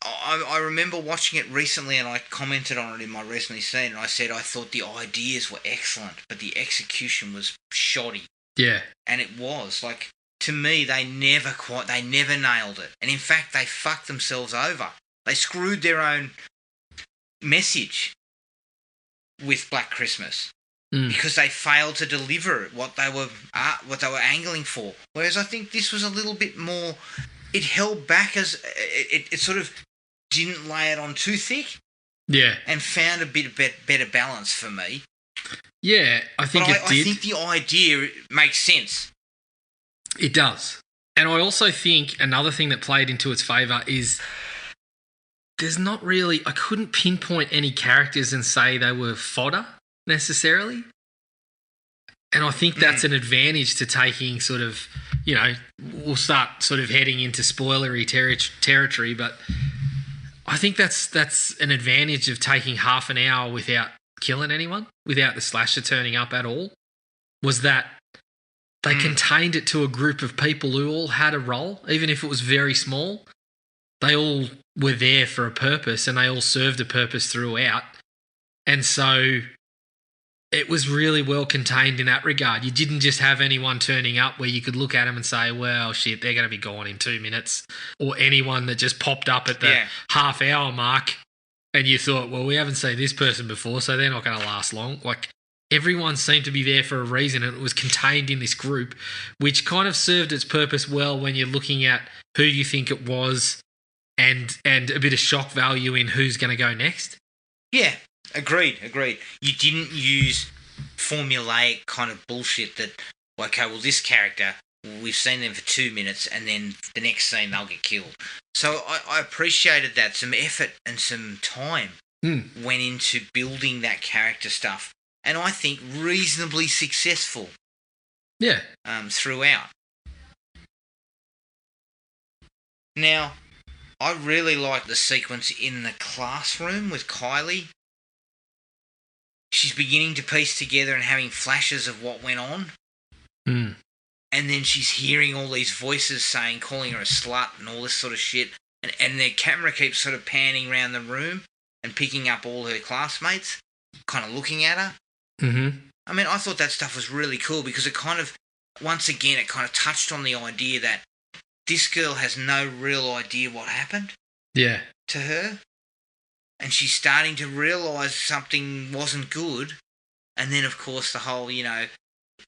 I remember watching it recently and I commented on it in my recently seen, and I said I thought the ideas were excellent, but the execution was shoddy. Yeah. And it was. Like, to me, they never nailed it. And in fact, they fucked themselves over. They screwed their own message with Black Christmas because they failed to deliver what they were angling for. Whereas I think this was a little bit more... It held back as it sort of didn't lay it on too thick. Yeah. And found a bit better balance for me. Yeah, I think it did. I think the idea makes sense. It does. And I also think another thing that played into its favour is there's not really... I couldn't pinpoint any characters and say they were fodder necessarily. And I think that's an advantage to taking sort of... You know, we'll start sort of heading into spoilery territory, but I think that's an advantage of taking half an hour without killing anyone, without the slasher turning up at all, was that they contained it to a group of people who all had a role, even if it was very small. They all were there for a purpose and they all served a purpose throughout. And so it was really well contained in that regard. You didn't just have anyone turning up where you could look at them and say, well, shit, they're going to be gone in 2 minutes, or anyone that just popped up at the half-hour mark and you thought, well, we haven't seen this person before, so they're not going to last long. Like, everyone seemed to be there for a reason, and it was contained in this group, which kind of served its purpose well when you're looking at who you think it was and a bit of shock value in who's going to go next. Yeah, agreed. You didn't use formulaic kind of bullshit that, okay, well, this character, we've seen them for 2 minutes and then the next scene they'll get killed. So I appreciated that. Some effort and some time went into building that character stuff. And I think reasonably successful. Yeah. Throughout. Now, I really like the sequence in the classroom with Kylie. She's beginning to piece together and having flashes of what went on. Mm. And then she's hearing all these voices saying, calling her a slut and all this sort of shit. And the camera keeps sort of panning around the room and picking up all her classmates, kind of looking at her. Mm-hmm. I mean, I thought that stuff was really cool because it kind of, once again, it kind of touched on the idea that this girl has no real idea what happened to her. And she's starting to realise something wasn't good. And then, of course, the whole,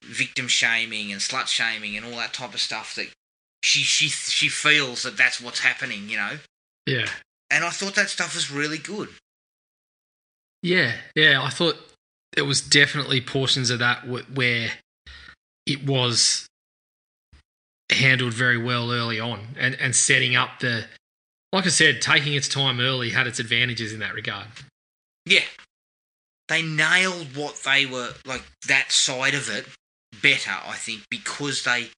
victim shaming and slut shaming and all that type of stuff that she feels that that's what's happening, Yeah. And I thought that stuff was really good. Yeah, I thought there was definitely portions of that where it was handled very well early on and setting up like I said, taking its time early had its advantages in that regard. Yeah. They nailed what they were, like, that side of it better, I think, because they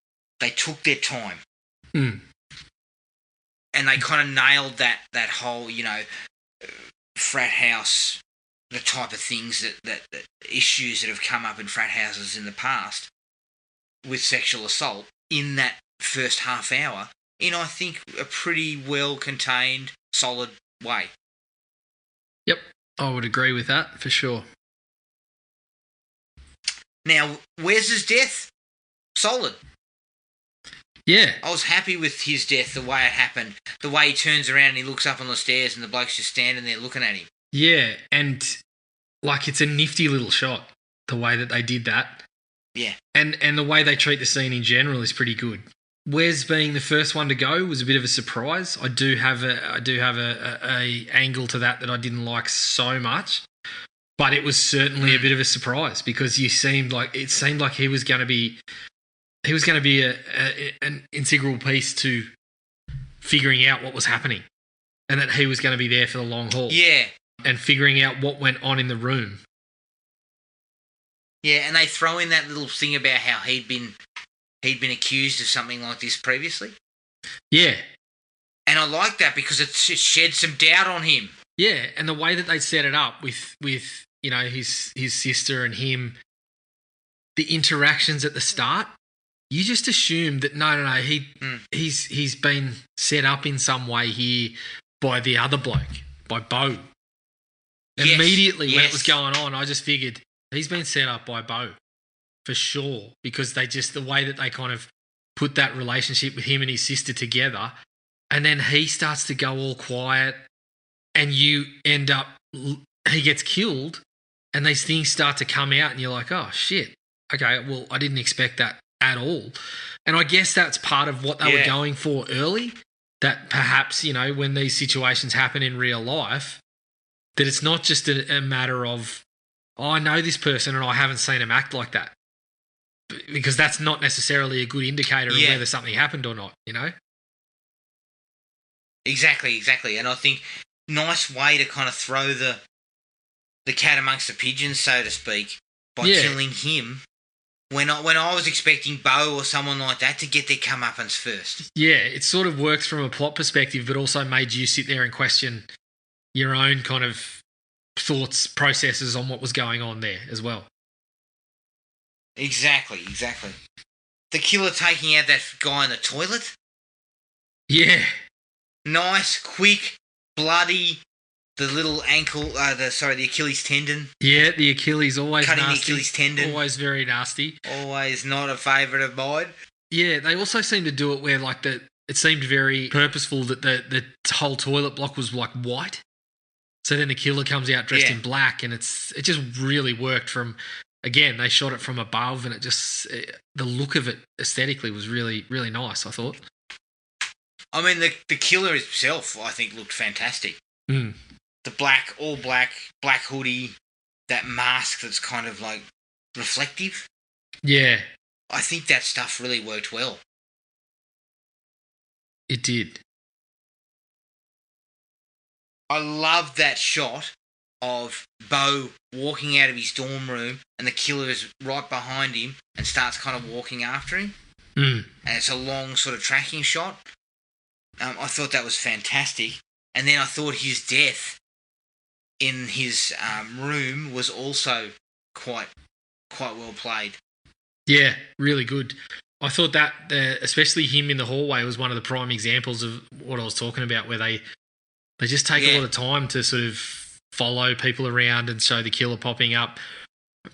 took their time. Mm. And they kind of nailed that whole, frat house, the type of things that issues that have come up in frat houses in the past with sexual assault in that first half hour in, I think, a pretty well-contained, solid way. Yep, I would agree with that for sure. Now, Wes's death, solid. Yeah. I was happy with his death, the way it happened, the way he turns around and he looks up on the stairs and the bloke's just standing there looking at him. Yeah, and like it's a nifty little shot, the way that they did that. Yeah. And the way they treat the scene in general is pretty good. Wes being the first one to go was a bit of a surprise. I do have a angle to that I didn't like so much, but it was certainly a bit of a surprise because it seemed like he was going to be an integral piece to figuring out what was happening, and that he was going to be there for the long haul. Yeah. And figuring out what went on in the room. Yeah, and they throw in that little thing about how he'd been accused of something like this previously. Yeah. And I like that because it shed some doubt on him. Yeah, and the way that they set it up with his sister and him, the interactions at the start, you just assume that no, he's been set up in some way here by the other bloke, by Bo. Yes, Immediately when it was going on, I just figured he's been set up by Bo for sure, because the way that they kind of put that relationship with him and his sister together, and then he starts to go all quiet and you end up, he gets killed and these things start to come out and you're like, oh shit, okay, well, I didn't expect that at all. And I guess that's part of what they were going for early, that perhaps, when these situations happen in real life, that it's not just a matter of, I know this person and I haven't seen him act like that. Because that's not necessarily a good indicator of whether something happened or not, Exactly. And I think nice way to kind of throw the cat amongst the pigeons, so to speak, by killing him. When I was expecting Bo or someone like that to get their comeuppance first. Yeah, it sort of works from a plot perspective, but also made you sit there and question your own kind of thoughts, processes on what was going on there as well. Exactly. The killer taking out that guy in the toilet. Yeah. Nice, quick, bloody. the little ankle, the Achilles tendon. Yeah, the Achilles always cutting nasty. The Achilles tendon. Always very nasty. Always not a favourite of mine. Yeah, they also seem to do it where like it seemed very purposeful that the whole toilet block was like white. So then the killer comes out dressed in black, and it just really worked from. Again, they shot it from above, and the look of it aesthetically was really, really nice, I thought. I mean, the killer himself, I think, looked fantastic. Mm. The all black hoodie, that mask that's kind of like reflective. Yeah. I think that stuff really worked well. It did. I love that shot of Bo walking out of his dorm room and the killer is right behind him and starts kind of walking after him. Mm. And it's a long sort of tracking shot. I thought that was fantastic. And then I thought his death in his room was also quite well played. Yeah, really good. I thought that, especially him in the hallway, was one of the prime examples of what I was talking about, where they just take a lot of time to sort of follow people around and show the killer popping up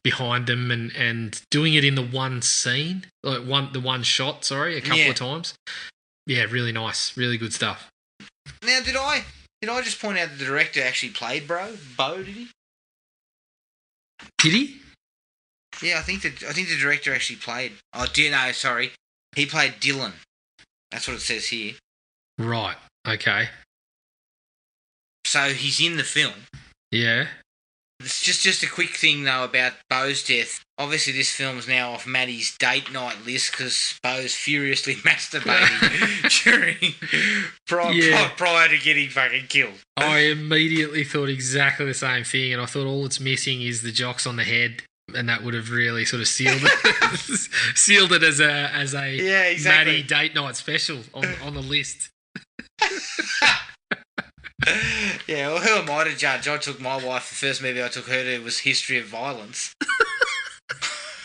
behind them and doing it in the one scene, like the one shot, a couple of times. Yeah, really nice. Really good stuff. Now, did I just point out that the director actually played Bo, did he? Did he? Yeah, I think the director actually played. Sorry. He played Dylan. That's what it says here. Right. Okay. So he's in the film. Yeah. It's just a quick thing, though, about Bo's death. Obviously, this film's now off Maddie's date night list because Bo's furiously masturbating prior to getting fucking killed. I immediately thought exactly the same thing, and I thought all it's missing is the jocks on the head, and that would have really sort of sealed it as a Maddie date night special on the list. Yeah, well, who am I to judge? I took my wife, the first movie I took her to was History of Violence.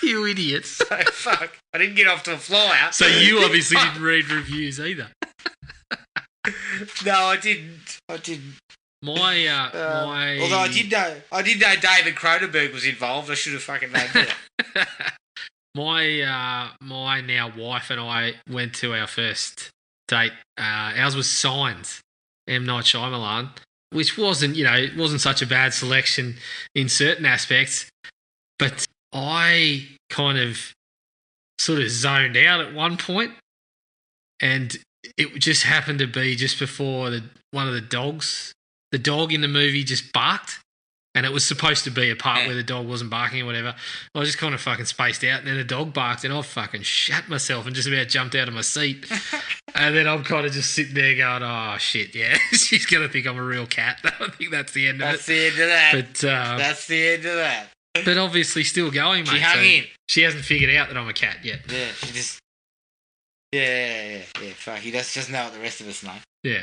You idiot. So, fuck. I didn't get off to a flyer. So you obviously didn't read reviews either. No, I didn't. Although I did know David Cronenberg was involved. I should have fucking known that. My now wife and I went to our first date. Ours was Signs, M. Night Shyamalan, which wasn't such a bad selection in certain aspects, but I kind of sort of zoned out at one point, and it just happened to be just before one of the dogs. The dog in the movie just barked, and it was supposed to be a part where the dog wasn't barking or whatever. I just kind of fucking spaced out, and then the dog barked, and I fucking shat myself and just about jumped out of my seat. And then I'm kind of just sitting there going, oh, shit, yeah, she's going to think I'm a real cat. I think that's the end of it. That's the end of that. But, that's the end of that. But obviously still going, mate. She hung in. She hasn't figured out that I'm a cat yet. Yeah, she just... Yeah, fuck, he doesn't know what the rest of us know. Yeah.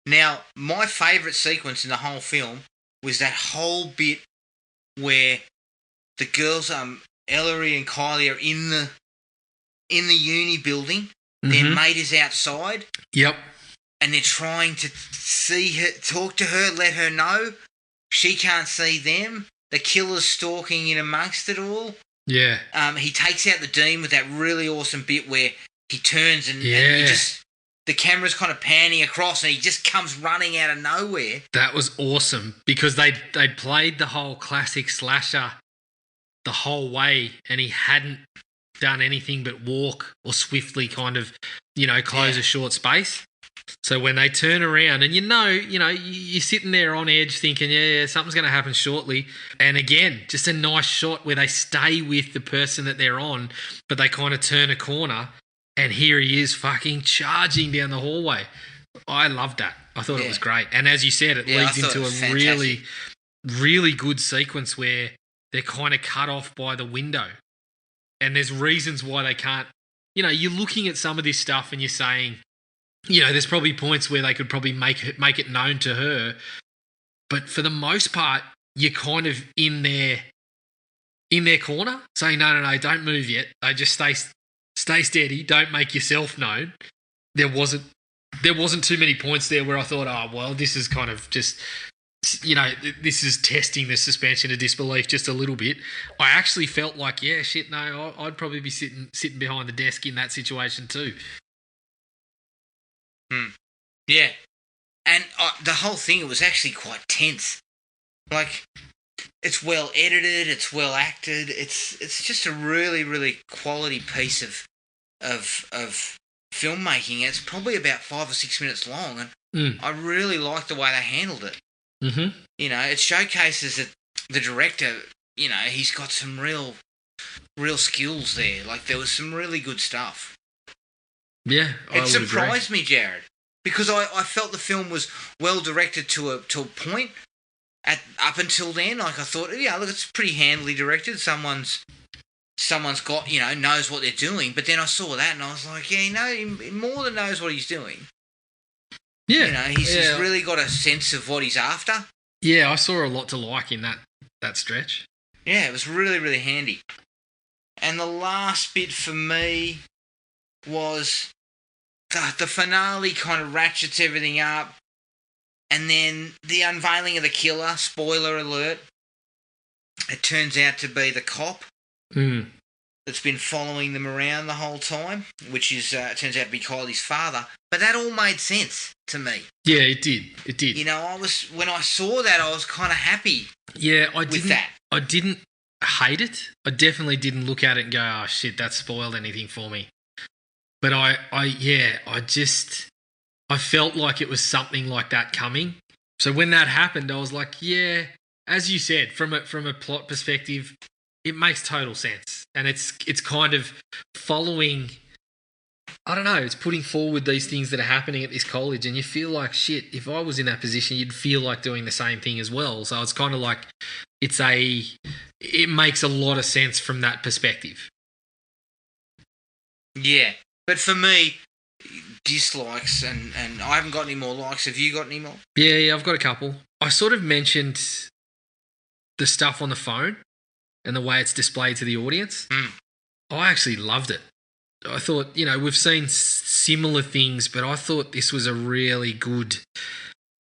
Now, my favourite sequence in the whole film was that whole bit where the girls, Ellery and Kylie, are in the uni building. Mm-hmm. Their mate is outside. Yep. And they're trying to see her, talk to her, let her know. She can't see them. The killer's stalking in amongst it all. Yeah. He takes out the Dean with that really awesome bit where he turns and the camera's kind of panning across and he just comes running out of nowhere. That was awesome because they'd played the whole classic slasher the whole way and he hadn't done anything but walk or swiftly kind of, close a short space. So when they turn around and you're sitting there on edge thinking, yeah, something's going to happen shortly. And again, just a nice shot where they stay with the person that they're on, but they kind of turn a corner and here he is fucking charging down the hallway. I loved that. I thought it was great. And as you said, it leads into a really, really good sequence where they're kind of cut off by the window. And there's reasons why they can't, you're looking at some of this stuff and you're saying, there's probably points where they could probably make it known to her. But for the most part, you're kind of in their corner saying, no, don't move yet. They just stay steady. Don't make yourself known. There wasn't there wasn't too many points there where I thought, oh, well, this is kind of just, this is testing the suspension of disbelief just a little bit. I actually felt like, yeah, shit, no, I'd probably be sitting behind the desk in that situation too. Yeah. And the whole thing, it was actually quite tense. Like, it's well edited, it's well acted, it's just a really, really quality piece of filmmaking. It's probably about 5 or 6 minutes long, and I really like the way they handled it. Mm-hmm. It showcases that the director, he's got some real skills there. Like, there was some really good stuff. Yeah, it surprised me, Jared, because I felt the film was well directed to a point. Up until then, like, I thought, yeah, look, it's pretty handily directed. Someone's got, knows what they're doing. But then I saw that and I was like, yeah, he more than knows what he's doing. Yeah. He's really got a sense of what he's after. Yeah, I saw a lot to like in that stretch. Yeah, it was really, really handy. And the last bit for me was the finale kind of ratchets everything up. And then the unveiling of the killer, spoiler alert, it turns out to be the cop that's been following them around the whole time, which is turns out to be Kylie's father. But that all made sense to me. Yeah, it did. It did. When I saw that, I was kind of happy. Yeah, I didn't hate it. I definitely didn't look at it and go, "Oh shit, that spoiled anything for me." But I felt like it was something like that coming. So when that happened, I was like, yeah, as you said, from a plot perspective, it makes total sense. And it's kind of following, I don't know, it's putting forward these things that are happening at this college, and you feel like, shit, if I was in that position, you'd feel like doing the same thing as well. So it's kind of like it makes a lot of sense from that perspective. Yeah. But for me, dislikes, and I haven't got any more likes. Have you got any more? Yeah, I've got a couple. I sort of mentioned the stuff on the phone and the way it's displayed to the audience. I actually loved it. I thought, we've seen similar things, but I thought this was a really good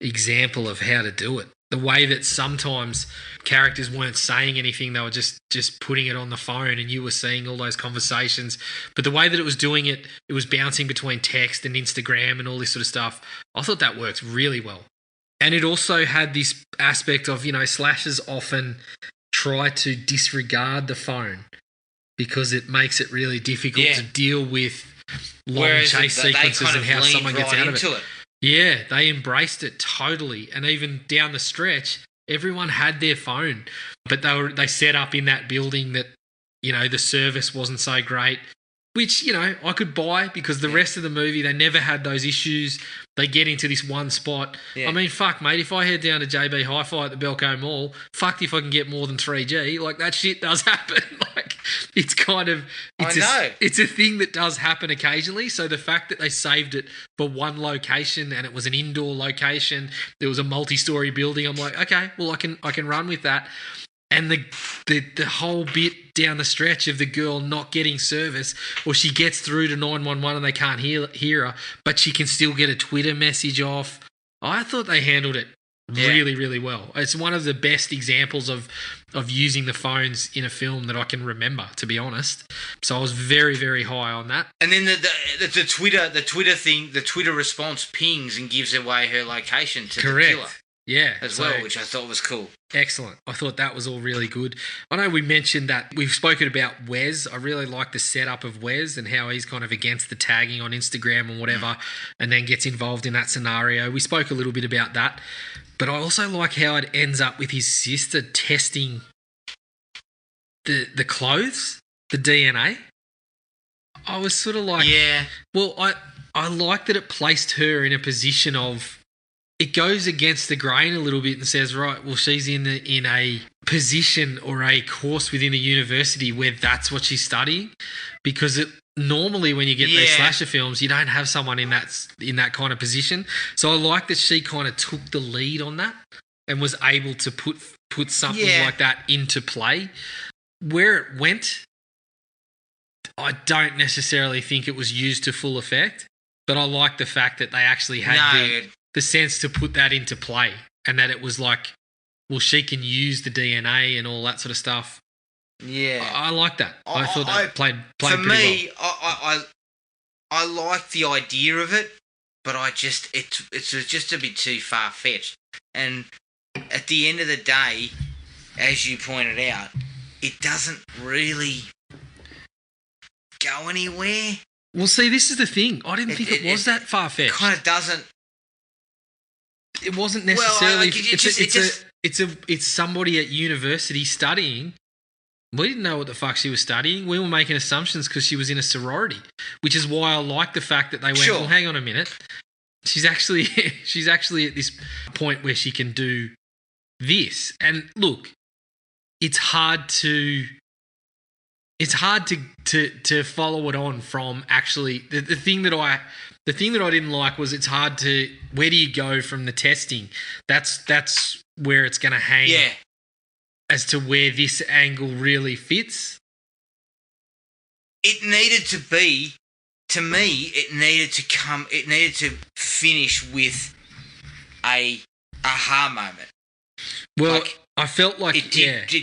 example of how to do it. The way that sometimes characters weren't saying anything, they were just putting it on the phone and you were seeing all those conversations. But the way that it was doing it, it was bouncing between text and Instagram and all this sort of stuff. I thought that worked really well. And it also had this aspect of, slashers often try to disregard the phone because it makes it really difficult to deal with long chase sequences and how someone gets out of it. Yeah, they embraced it totally. And even down the stretch, everyone had their phone, but they set up in that building that, the service wasn't so great, which, I could buy because the rest of the movie, they never had those issues. They get into this one spot. Yeah. I mean, fuck, mate, if I head down to JB Hi-Fi at the Belco Mall, fucked if I can get more than 3G. Like, that shit does happen. Like, it's kind of... It's a thing that does happen occasionally. So the fact that they saved it for one location and it was an indoor location, there was a multi-story building, I'm like, okay, well, I can run with that. And the whole bit down the stretch of the girl not getting service, or she gets through to 911 and they can't hear her, but she can still get a Twitter message off. I thought they handled it really, really well. It's one of the best examples of using the phones in a film that I can remember, to be honest. So I was very, very high on that. And then the Twitter thing, the Twitter response pings and gives away her location to the killer. Yeah. As well, which I thought was cool. Excellent. I thought that was all really good. I know we mentioned that we've spoken about Wes. I really like the setup of Wes and how he's kind of against the tagging on Instagram and whatever, and then gets involved in that scenario. We spoke a little bit about that. But I also like how it ends up with his sister testing the clothes, the DNA. I was sort of like... Yeah. Well, I like that it placed her in a position of... It goes against the grain a little bit and says, right, well, she's in a position or a course within the university where that's what she's studying, because normally when you get these slasher films, you don't have someone in that kind of position. So I like that she kind of took the lead on that and was able to put something like that into play. Where it went, I don't necessarily think it was used to full effect. But I like the fact that they actually had the sense to put that into play, and that it was like, well, she can use the DNA and all that sort of stuff. Yeah. I like that. I thought that played for pretty me, well. I like the idea of it, but it's just a bit too far-fetched. And at the end of the day, as you pointed out, it doesn't really go anywhere. Well, see, this is the thing. I didn't think it was that far-fetched. Kind of doesn't. It wasn't necessarily. It's somebody at university studying. We didn't know what the fuck she was studying. We were making assumptions because she was in a sorority, which is why I like the fact that they went, well, hang on a minute. She's actually at this point where she can do this. And look, it's hard to follow it on from actually the thing that I didn't like was it's hard to, where do you go from the testing? That's where it's going to hang. Yeah. As to where this angle really fits. It needed to be, to me, it needed to finish with a aha moment. Well, I felt like it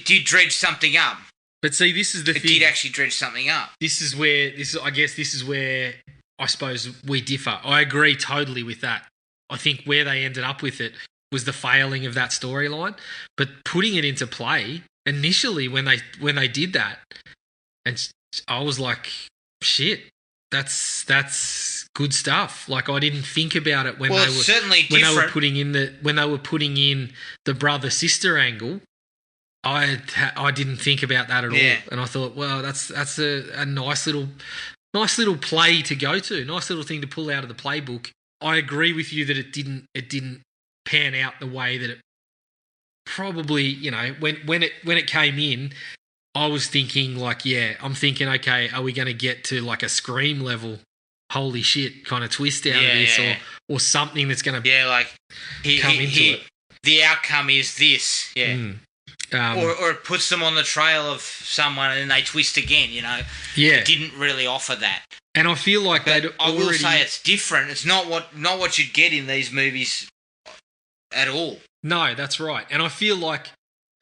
did dredge something up. But see, this is the thing. It did actually dredge something up. This is where I suppose we differ. I agree totally with that. I think where they ended up with it was the failing of that storyline, but putting it into play initially when they did that, and I was like, shit, that's good stuff. Like, I didn't think about it when they were putting in the brother sister angle. I didn't think about that at all, and I thought, well, that's a nice little play to go to, nice little thing to pull out of the playbook. I agree with you that it didn't pan out the way that it probably, you know, when it came in, I was thinking like, I'm thinking, okay, are we going to get to like a Scream level, holy shit kind of twist out of this, or something that's going to like come into it. The outcome is this, or it puts them on the trail of someone and then they twist again, you know. Yeah. It didn't really offer that. And I feel like I will say it's different. It's not what you'd get in these movies at all. No, that's right. And I feel like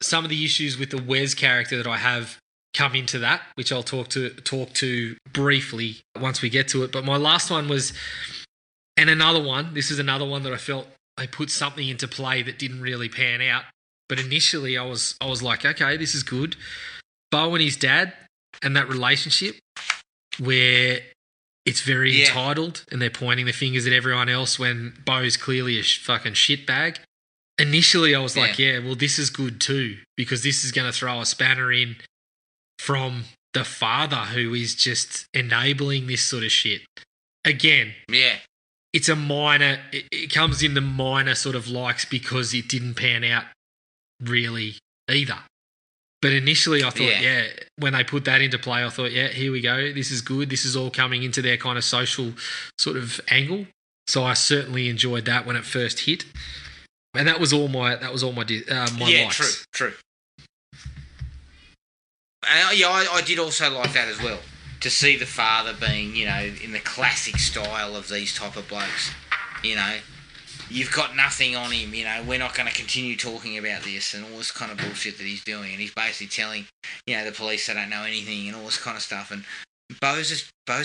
some of the issues with the Wes character that I have come into that, which I'll talk to briefly once we get to it. But my last one was, and another one, this is another one that I felt they put something into play that didn't really pan out. But initially I was like, okay, this is good. Bo and his dad and that relationship where it's very entitled and they're pointing the fingers at everyone else when Bo's clearly a fucking shitbag. Initially, I was like, well, this is good too, because this is going to throw a spanner in from the father who is just enabling this sort of shit. Again, it's a minor, it comes in the minor sort of likes because it didn't pan out really either. But initially I thought, when they put that into play, I thought, here we go. This is good. This is all coming into their kind of social sort of angle. So I certainly enjoyed that when it first hit. And that was all my likes. True. And I did also like that as well. To see the father being, you know, in the classic style of these type of blokes, you know. You've got nothing on him, you know, we're not going to continue talking about this and all this kind of bullshit that he's doing. And he's basically telling, you know, the police they don't know anything and all this kind of stuff. And Bo's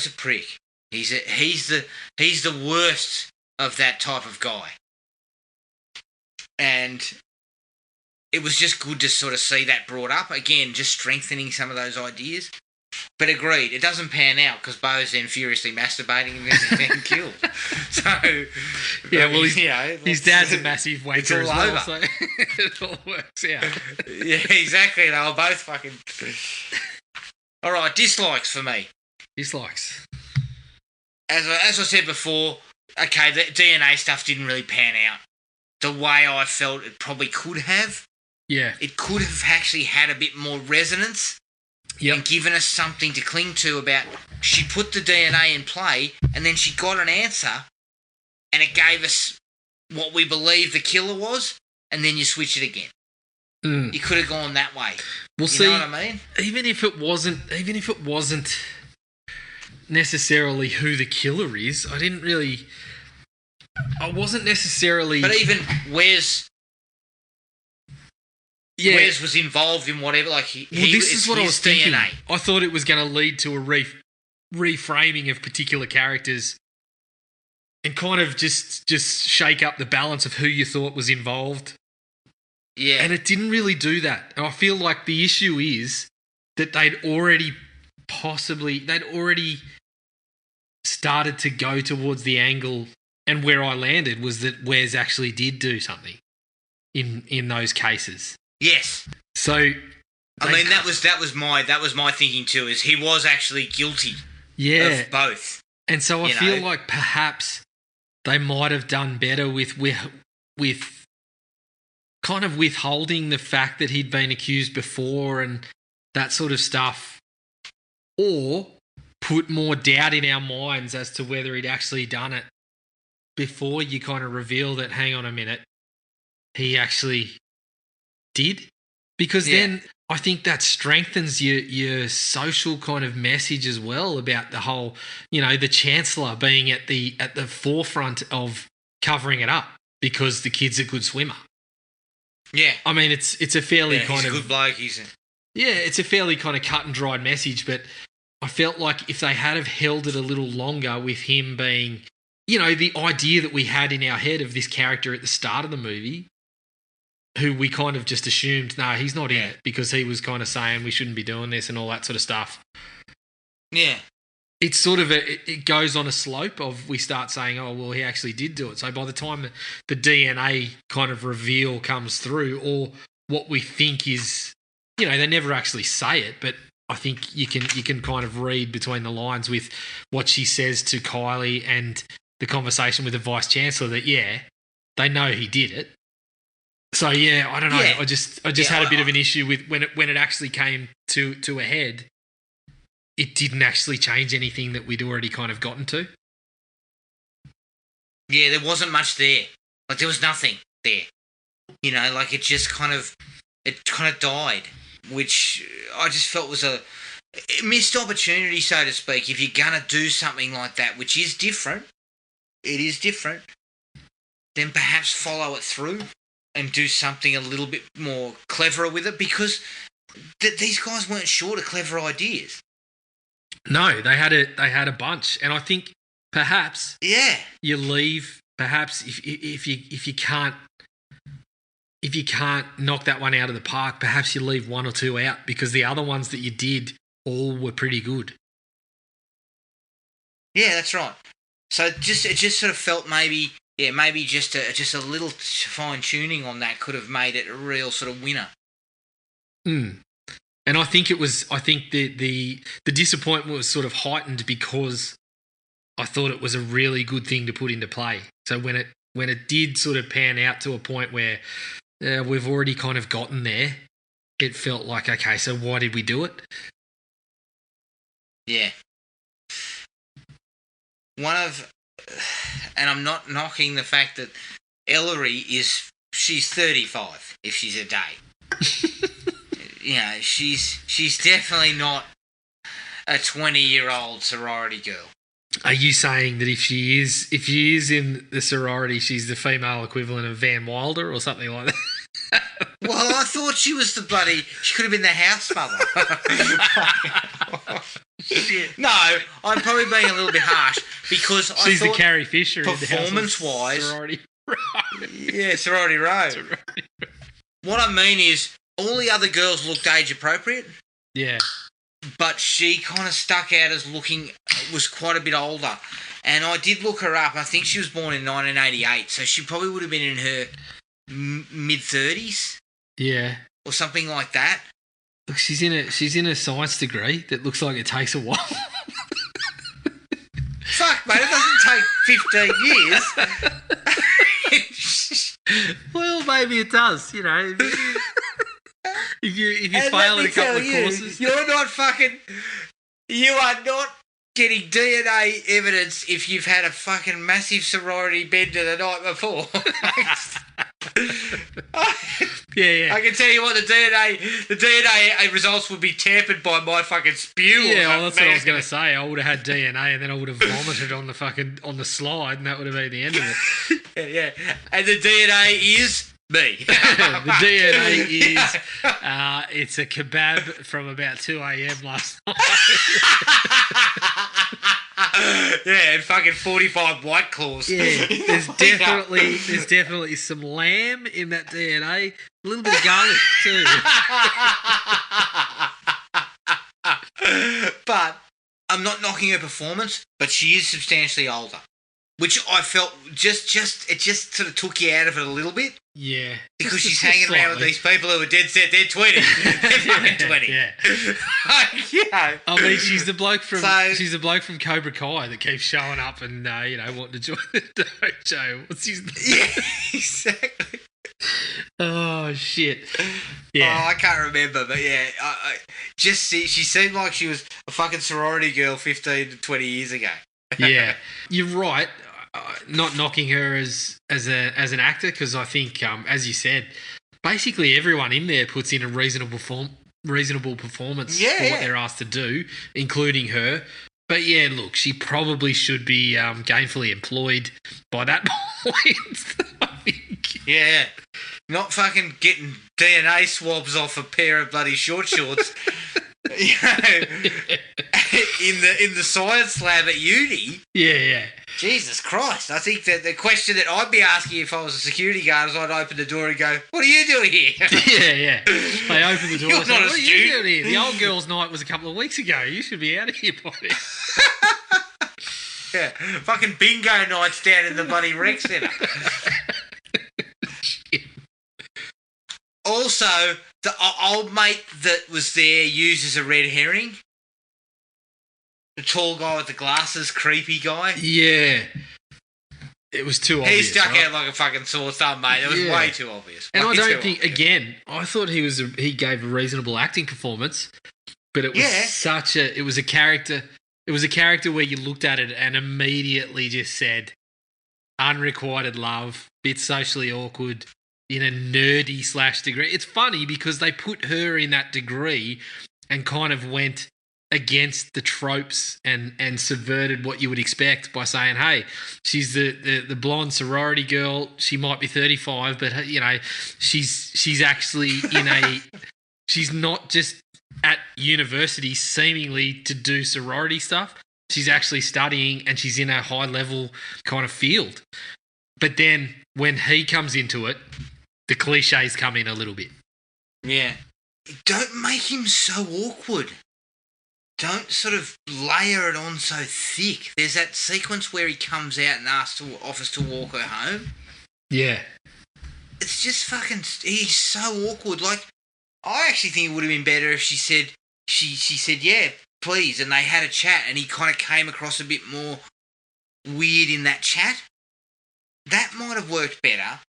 a prick. He's the worst of that type of guy. And it was just good to sort of see that brought up. Again, just strengthening some of those ideas. But agreed, it doesn't pan out because Bo's then furiously masturbating and then being killed. So, well, his dad's a massive wanker as well, so it all works out. Yeah, exactly. They were both fucking. All right, dislikes for me. Dislikes. As I said before, okay, the DNA stuff didn't really pan out the way I felt it probably could have. Yeah, it could have actually had a bit more resonance. And given us something to cling to about she put the DNA in play and then she got an answer and it gave us what we believe the killer was and then you switch it again. You could have gone that way. Well, you know what I mean? Even if it wasn't necessarily who the killer is. I wasn't necessarily... But even Wes was involved in whatever, like this is what I was thinking. DNA. I thought it was going to lead to a reframing of particular characters and kind of just shake up the balance of who you thought was involved. Yeah. And it didn't really do that. And I feel like the issue is that they'd already started to go towards the angle, and where I landed was that Wes actually did do something in those cases. Yes. So I mean that was my thinking too, is he was actually guilty of both. And so I feel like perhaps they might have done better with kind of withholding the fact that he'd been accused before and that sort of stuff, or put more doubt in our minds as to whether he'd actually done it before you kind of reveal that, hang on a minute, he actually did. Because then I think that strengthens your social kind of message as well about the whole, the Chancellor being at the forefront of covering it up because the kid's a good swimmer. Yeah. I mean, it's a fairly he's a good bloke, it's a fairly kind of cut and dried message, but I felt like if they had have held it a little longer with him being, the idea that we had in our head of this character at the start of the movie, who we kind of just assumed, no, he's not in it because he was kind of saying we shouldn't be doing this and all that sort of stuff. Yeah. It's sort of it goes on a slope of we start saying, oh, well, he actually did do it. So by the time the DNA kind of reveal comes through, or what we think is, they never actually say it, but I think you can kind of read between the lines with what she says to Kylie and the conversation with the Vice Chancellor that, they know he did it. So, I don't know. Yeah. I just had a bit of an issue with when it actually came to a head, it didn't actually change anything that we'd already kind of gotten to. Yeah, there wasn't much there. Like, there was nothing there. Like it kind of died, which I just felt was a missed opportunity, so to speak, if you're going to do something like that, which is different. It is different. Then perhaps follow it through and do something a little bit more cleverer with it, because these guys weren't short of clever ideas. No, they had a bunch, and I think perhaps you leave. Perhaps if you can't knock that one out of the park, perhaps you leave one or two out, because the other ones that you did all were pretty good. Yeah, that's right. So it just sort of felt maybe just a little fine tuning on that could have made it a real sort of winner. And I think the disappointment was sort of heightened because I thought it was a really good thing to put into play. So when it did sort of pan out to a point where we've already kind of gotten there, it felt like, okay, so why did we do it? Yeah. And I'm not knocking the fact that Ellery she's 35 if she's a day. She's definitely not a 20-year-old sorority girl. Are you saying that if she is in the sorority, she's the female equivalent of Van Wilder or something like that? Well, I thought she was she could have been the house mother. Shit. No, I'm probably being a little bit harsh because she's the Carrie Fisher performance-wise. Sorority Row. Yeah, Sorority Row. What I mean is, all the other girls looked age-appropriate. Yeah. But she kind of stuck out as was quite a bit older. And I did look her up. I think she was born in 1988, so she probably would have been in her mid-30s. Yeah. Or something like that. Look, she's in a science degree that looks like it takes a while. Fuck, mate, it doesn't take 15 years. Well, maybe it does, If you fail in a couple of courses. You are not getting DNA evidence if you've had a fucking massive sorority bender the night before. Yeah. I can tell you what, the DNA results would be tampered by my fucking spew. Yeah, well, that's what I was going to say. I would have had DNA and then I would have vomited on the slide and that would have been the end of it. Yeah. And the DNA is me. The DNA is it's a kebab from about 2 a.m. last night. Yeah, and fucking 45 White Claws. Yeah, there's definitely some lamb in that DNA. A little bit of garlic too. But I'm not knocking her performance, but she is substantially older, which I felt it just sort of took you out of it a little bit. Yeah, because she's hanging around with these people who are dead set. They're 20. They're fucking 20. Yeah. Yeah. I mean, she's the bloke from Cobra Kai that keeps showing up and wanting to join the dojo. What's his name? Yeah, exactly. Oh shit. Yeah. Oh, I can't remember, but yeah, I just see she seemed like she was a fucking sorority girl 15 to 20 years ago. Yeah, you're right. Not knocking her as an actor, because I think, as you said, basically everyone in there puts in a reasonable performance for what they're asked to do, including her. But yeah, look, she probably should be gainfully employed by that point, I think. Yeah, not fucking getting DNA swabs off a pair of bloody short shorts. In the science lab at uni. Yeah. Jesus Christ. I think that the question that I'd be asking if I was a security guard is I'd open the door and go, what are you doing here? Yeah. They open the door and say, what are you doing here? The old girls' night was a couple of weeks ago. You should be out of here, buddy. Yeah. Fucking bingo nights down in the bloody rec centre. Also, the old mate that was there used as a red herring. The tall guy with the glasses, creepy guy. Yeah. It was too obvious. He stuck out like a fucking sore thumb, mate. It was way too obvious. And I don't think, again, I thought he gave a reasonable acting performance, but it was it was a character where you looked at it and immediately just said, unrequited love, bit socially awkward, in a nerdy / degree. It's funny because they put her in that degree and kind of went against the tropes and subverted what you would expect by saying, hey, she's the blonde sorority girl. She might be 35, but she's actually she's not just at university seemingly to do sorority stuff. She's actually studying and she's in a high level kind of field. But then when he comes into it, the cliches come in a little bit. Yeah. Don't make him so awkward. Don't sort of layer it on so thick. There's that sequence where he comes out and offers to walk her home. Yeah. It's just fucking... He's so awkward. Like, I actually think it would have been better if she said, yeah, please, and they had a chat and he kind of came across a bit more weird in that chat. That might have worked better.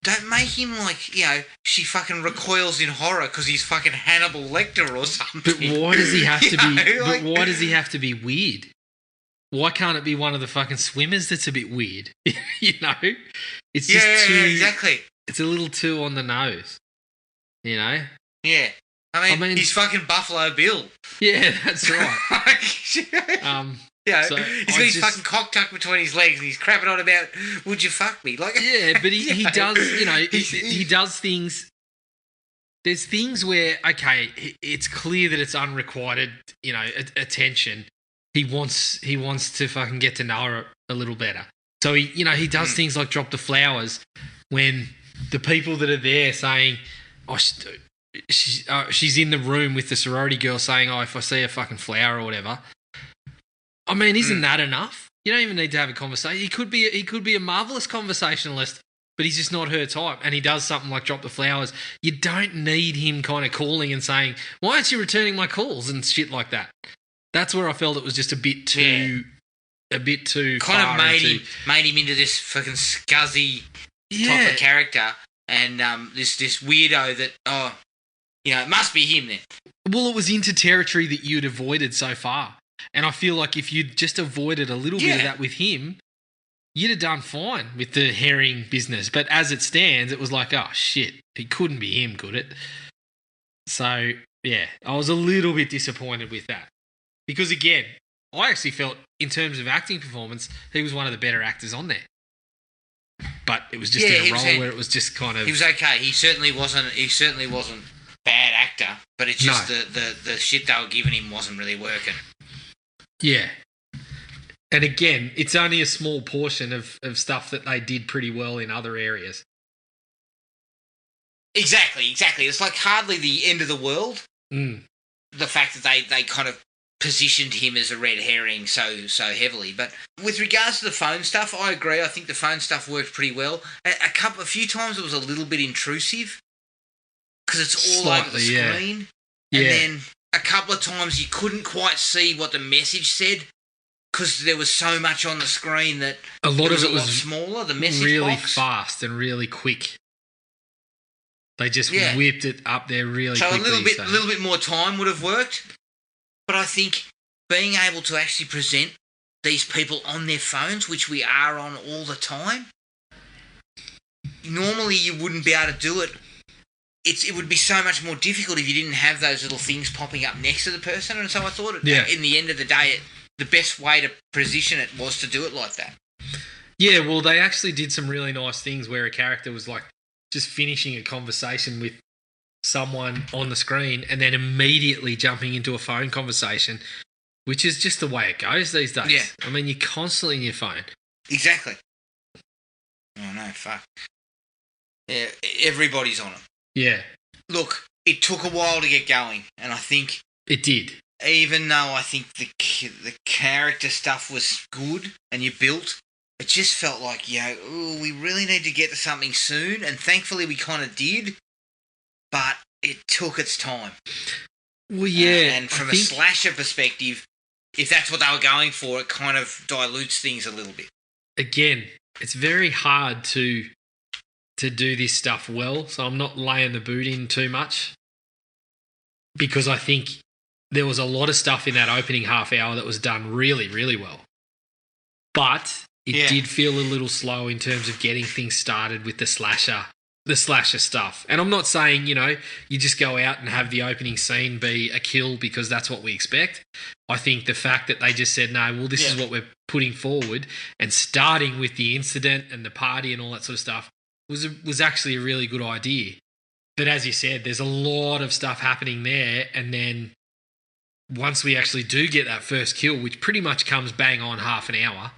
Don't make him like, she fucking recoils in horror because he's fucking Hannibal Lecter or something. But why does he have to be? Why does he have to be weird? Why can't it be one of the fucking swimmers that's a bit weird? It's just too exactly. It's a little too on the nose. Yeah. I mean, he's fucking Buffalo Bill. Yeah, that's right. So he's got his fucking cock tucked between his legs and he's crapping on about, would you fuck me? Like, yeah, but he does, he does things. There's things where, okay, it's clear that it's unrequited, attention. He wants to fucking get to know her a little better. So he does things like drop the flowers when the people that are there saying, she's in the room with the sorority girl saying, if I see a fucking flower or whatever. I mean, isn't that enough? You don't even need to have a conversation. He could be a marvelous conversationalist, but he's just not her type. And he does something like drop the flowers. You don't need him kind of calling and saying, "Why aren't you returning my calls?" and shit like that. That's where I felt it was just a bit too kind of made him into this fucking scuzzy type of character, and this weirdo that it must be him then. Well, it was into territory that you'd avoided so far. And I feel like if you'd just avoided a little bit of that with him, you'd have done fine with the herring business. But as it stands, it was like, oh, shit, it couldn't be him, could it? So, yeah, I was a little bit disappointed with that. Because, again, I actually felt, in terms of acting performance, he was one of the better actors on there. But it was just in a role where it was just kind of... He was okay. He certainly wasn't bad actor, but it's just the shit they were giving him wasn't really working. Yeah. And again, it's only a small portion of stuff that they did pretty well in other areas. Exactly. It's like hardly the end of the world. Mm. The fact that they kind of positioned him as a red herring so heavily. But with regards to the phone stuff, I agree. I think the phone stuff worked pretty well. A few times it was a little bit intrusive because it's all over the screen. Yeah. And then a couple of times you couldn't quite see what the message said because there was so much on the screen that a lot of it was smaller. The message really box. fast and really quick. They just whipped it up there really quickly. So a little bit more time would have worked. But I think being able to actually present these people on their phones, which we are on all the time, normally you wouldn't be able to do it. It would be so much more difficult if you didn't have those little things popping up next to the person. And so I thought, in the end of the day, the best way to position it was to do it like that. Yeah, well, they actually did some really nice things where a character was like just finishing a conversation with someone on the screen and then immediately jumping into a phone conversation, which is just the way it goes these days. Yeah. I mean, you're constantly in your phone. Exactly. Oh, no, fuck. Yeah, everybody's on it. Yeah. Look, it took a while to get going, and I think... It did. Even though I think the character stuff was good and you built, it just felt like, we really need to get to something soon, and thankfully we kind of did. But it took its time. Well, yeah. And from a slasher perspective, if that's what they were going for, it kind of dilutes things a little bit. Again, it's very hard to do this stuff well, so I'm not laying the boot in too much because I think there was a lot of stuff in that opening half hour that was done really, really well. But it did feel a little slow in terms of getting things started with the slasher stuff. And I'm not saying, you just go out and have the opening scene be a kill because that's what we expect. I think the fact that they just said, no, well, this is what we're putting forward, and starting with the incident and the party and all that sort of stuff was actually a really good idea. But as you said, there's a lot of stuff happening there, and then once we actually do get that first kill, which pretty much comes bang on half an hour,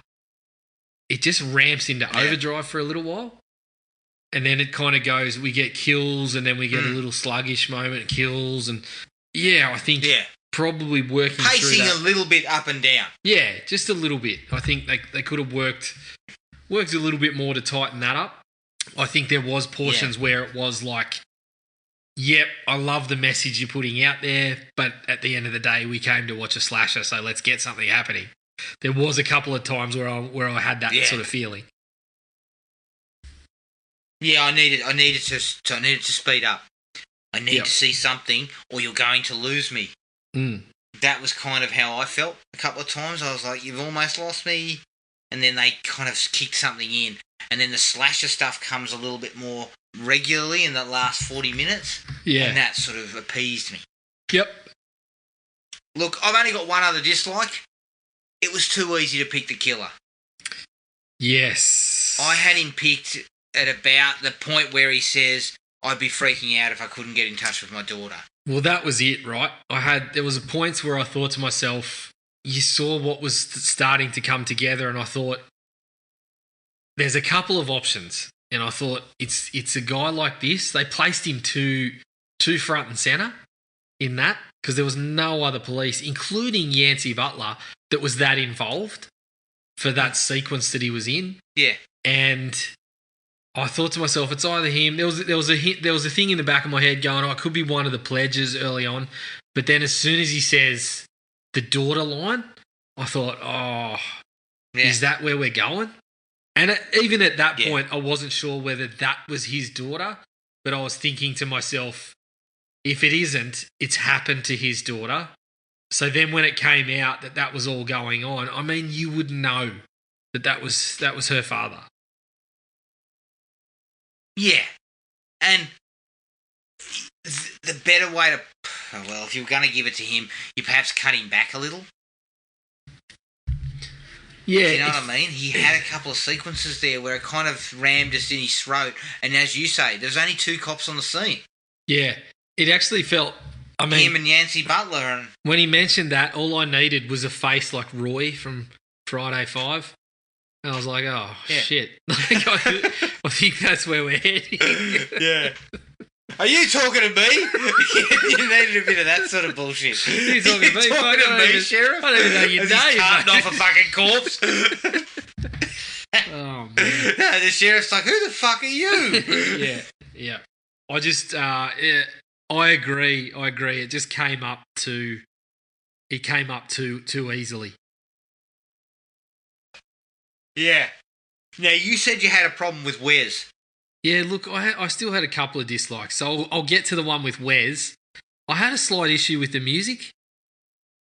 it just ramps into overdrive for a little while. And then it kind of goes, we get kills, and then we get a little sluggish moment, kills, and I think probably working pacing through that, a little bit up and down. Yeah, just a little bit. I think they could have worked a little bit more to tighten that up. I think there was portions where it was like, yep, I love the message you're putting out there, but at the end of the day, we came to watch a slasher, so let's get something happening. There was a couple of times where I had that sort of feeling. Yeah, I needed to speed up. I need to see something, or you're going to lose me. Mm. That was kind of how I felt a couple of times. I was like, you've almost lost me. And then they kind of kicked something in. And then the slasher stuff comes a little bit more regularly in the last 40 minutes. Yeah. And that sort of appeased me. Yep. Look, I've only got one other dislike. It was too easy to pick the killer. Yes. I had him picked at about the point where he says, I'd be freaking out if I couldn't get in touch with my daughter. Well, that was it, right? There was points where I thought to myself, you saw what was starting to come together, and I thought, there's a couple of options. And I thought, it's a guy like this. They placed him too front and centre in that, because there was no other police, including Yancey Butler, that was that involved for that sequence that he was in. Yeah. And I thought to myself, it's either him. There was a thing in the back of my head going, it could be one of the pledges early on. But then as soon as he says the daughter line, I thought, is that where we're going? And even at that point, I wasn't sure whether that was his daughter. But I was thinking to myself, if it isn't, it's happened to his daughter. So then when it came out that was all going on, I mean, you would know that was her father. Yeah. And the better way to... Well, if you were going to give it to him, you perhaps cut him back a little. Yeah. You know what I mean? He had a couple of sequences there where it kind of rammed us in his throat. And as you say, there's only 2 cops on the scene. Yeah. It actually felt... I mean, him and Yancey Butler. And when he mentioned that, all I needed was a face like Roy from Friday 5. And I was like, oh, shit. Like, I think that's where we're heading. Yeah. Are you talking to me? You needed a bit of that sort of bullshit. You're talking to me? Talking to me, Sheriff? I don't even know your name. He's carting off a fucking corpse. Oh, man. No, the sheriff's like, who the fuck are you? Yeah. I just, I agree. It just came up too easily. Yeah. Now, you said you had a problem with Wes. Yeah, look, I still had a couple of dislikes. So I'll get to the one with Wes. I had a slight issue with the music.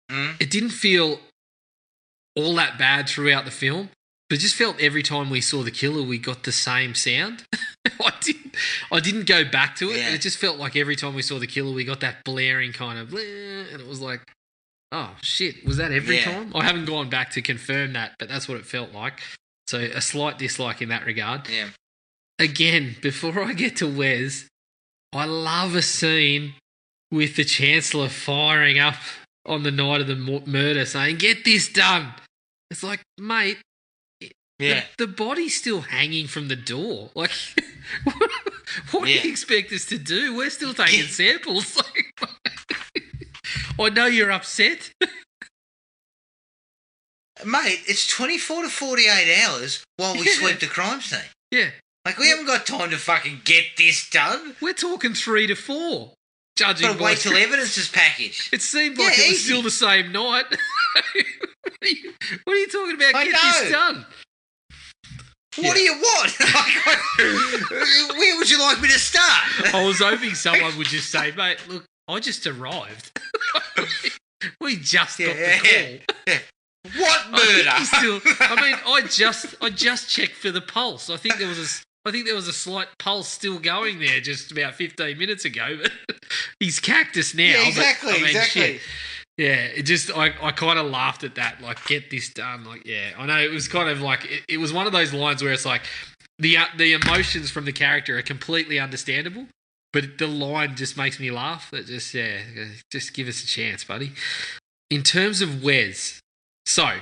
It didn't feel all that bad throughout the film, but it just felt every time we saw the killer, we got the same sound. I didn't go back to it. Yeah. It just felt like every time we saw the killer, we got that blaring kind of, and it was like, oh, shit, was that every time? I haven't gone back to confirm that, but that's what it felt like. So a slight dislike in that regard. Yeah. Again, before I get to Wes, I love a scene with the Chancellor firing up on the night of the murder saying, get this done. It's like, mate, the body's still hanging from the door. Like, what do you expect us to do? We're still taking samples. Like, I know you're upset. Mate, it's 24 to 48 hours while we sweep the crime scene. Yeah. Like, we haven't got time to fucking get this done. We're talking 3 to 4. Judging Got to wait till evidence is packaged. It seemed like it was still the same night. What are you talking about? Get this done. What do you want? Where would you like me to start? I was hoping someone would just say, mate, look, I just arrived. We just got the call. Yeah. What murder? I just checked for the pulse. I think there was a slight pulse still going there just about 15 minutes ago. But he's cactus now. Yeah, exactly, but, exactly. Shit. Yeah, it just I kind of laughed at that. Like, get this done. Like, yeah, I know it was kind of like it was one of those lines where it's like the emotions from the character are completely understandable, but the line just makes me laugh. It just give us a chance, buddy. In terms of Wes. So,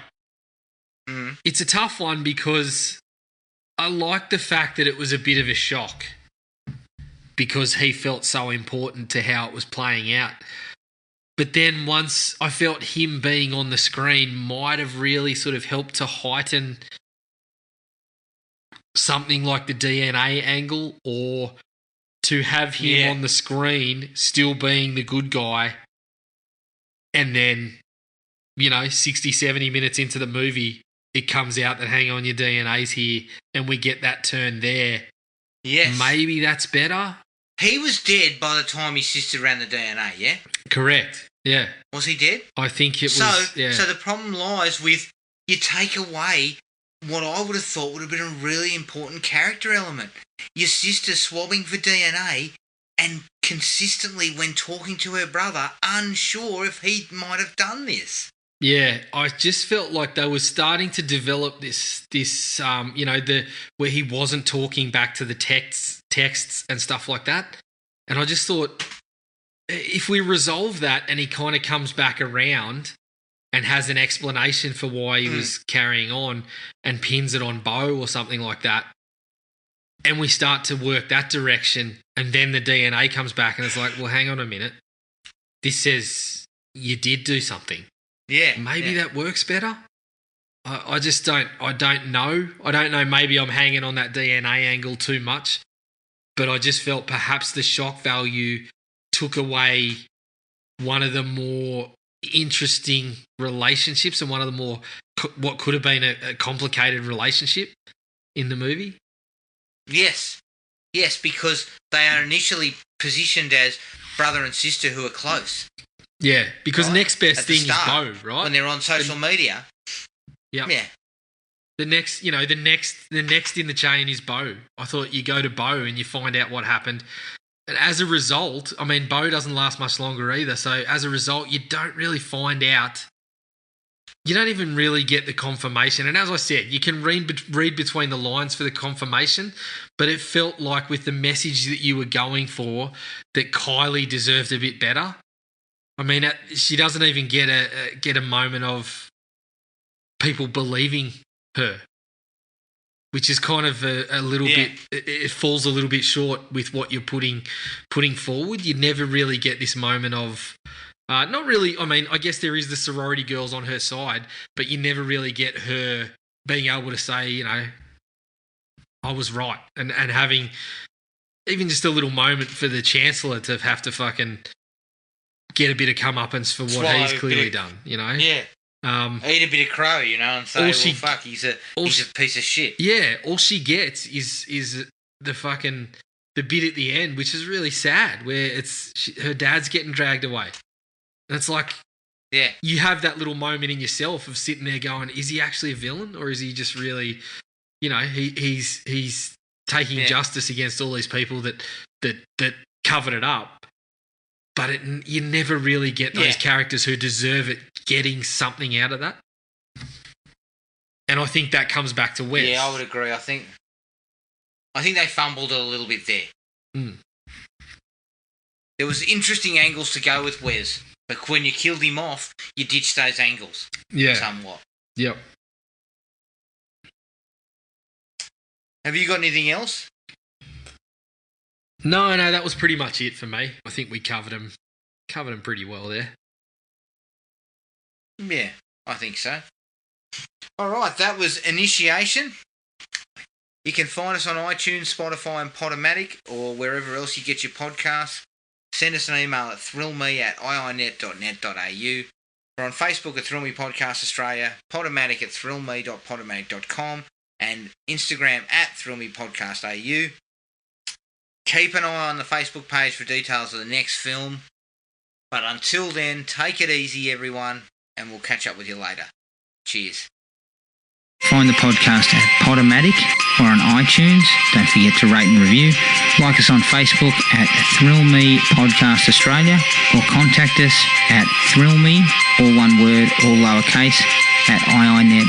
it's a tough one because I like the fact that it was a bit of a shock because he felt so important to how it was playing out. But then once I felt him being on the screen might have really sort of helped to heighten something like the DNA angle, or to have him on the screen still being the good guy and then, 60, 70 minutes into the movie, it comes out that, hang on, your DNA's here, and we get that turn there. Yes. Maybe that's better. He was dead by the time his sister ran the DNA, yeah? Correct, yeah. Was he dead? I think it was, So the problem lies with you take away what I would have thought would have been a really important character element. Your sister swabbing for DNA and consistently, when talking to her brother, unsure if he might have done this. Yeah, I just felt like they were starting to develop this where he wasn't talking back to the texts and stuff like that. And I just thought, if we resolve that and he kind of comes back around and has an explanation for why he was carrying on and pins it on Bo or something like that, and we start to work that direction, and then the DNA comes back and it's like, well, hang on a minute. This says you did do something. Yeah. Maybe that works better. I just don't know. I don't know. Maybe I'm hanging on that DNA angle too much, but I just felt perhaps the shock value took away one of the more interesting relationships and one of the more, what could have been a complicated relationship in the movie. Yes, because they are initially positioned as brother and sister who are close. Yeah, because next best thing is Bo, right? When they're on social media. Yeah. The next in the chain is Bo. I thought you go to Bo and you find out what happened. And as a result, I mean, Bo doesn't last much longer either. So as a result, you don't really find out. You don't even really get the confirmation. And as I said, you can read between the lines for the confirmation, but it felt like with the message that you were going for, that Kylie deserved a bit better. I mean, she doesn't even get a moment of people believing her, which is kind of a little bit. It falls a little bit short with what you're putting forward. You never really get this moment of. Not really. I mean, I guess there is the sorority girls on her side, but you never really get her being able to say, you know, I was right, and having even just a little moment for the Chancellor to have to fucking get a bit of comeuppance for what he's clearly done, you know? Yeah. Eat a bit of crow, you know, and say, fuck, he's a piece of shit. Yeah, all she gets is the bit at the end, which is really sad, where her dad's getting dragged away. And it's like, you have that little moment in yourself of sitting there going, is he actually a villain, or is he just really, you know, he's taking justice against all these people that covered it up. But you never really get those characters who deserve it getting something out of that. And I think that comes back to Wes. Yeah, I would agree. I think they fumbled a little bit there. Mm. There was interesting angles to go with Wes, but when you killed him off, you ditched those angles somewhat. Yep. Have you got anything else? No, that was pretty much it for me. I think we covered him pretty well there. Yeah, I think so. All right, that was Initiation. You can find us on iTunes, Spotify and Podomatic, or wherever else you get your podcasts. Send us an email at thrillme@iinet.net.au. We're on Facebook at Thrill Me Podcast Australia, Podomatic at thrillme.podomatic.com, and Instagram at thrillmepodcastau. Keep an eye on the Facebook page for details of the next film. But until then, take it easy, everyone, and we'll catch up with you later. Cheers. Find the podcast at Podomatic or on iTunes. Don't forget to rate and review. Like us on Facebook at Thrill Me Podcast Australia, or contact us at thrillme, all one word, all lowercase, at iinet.net.au.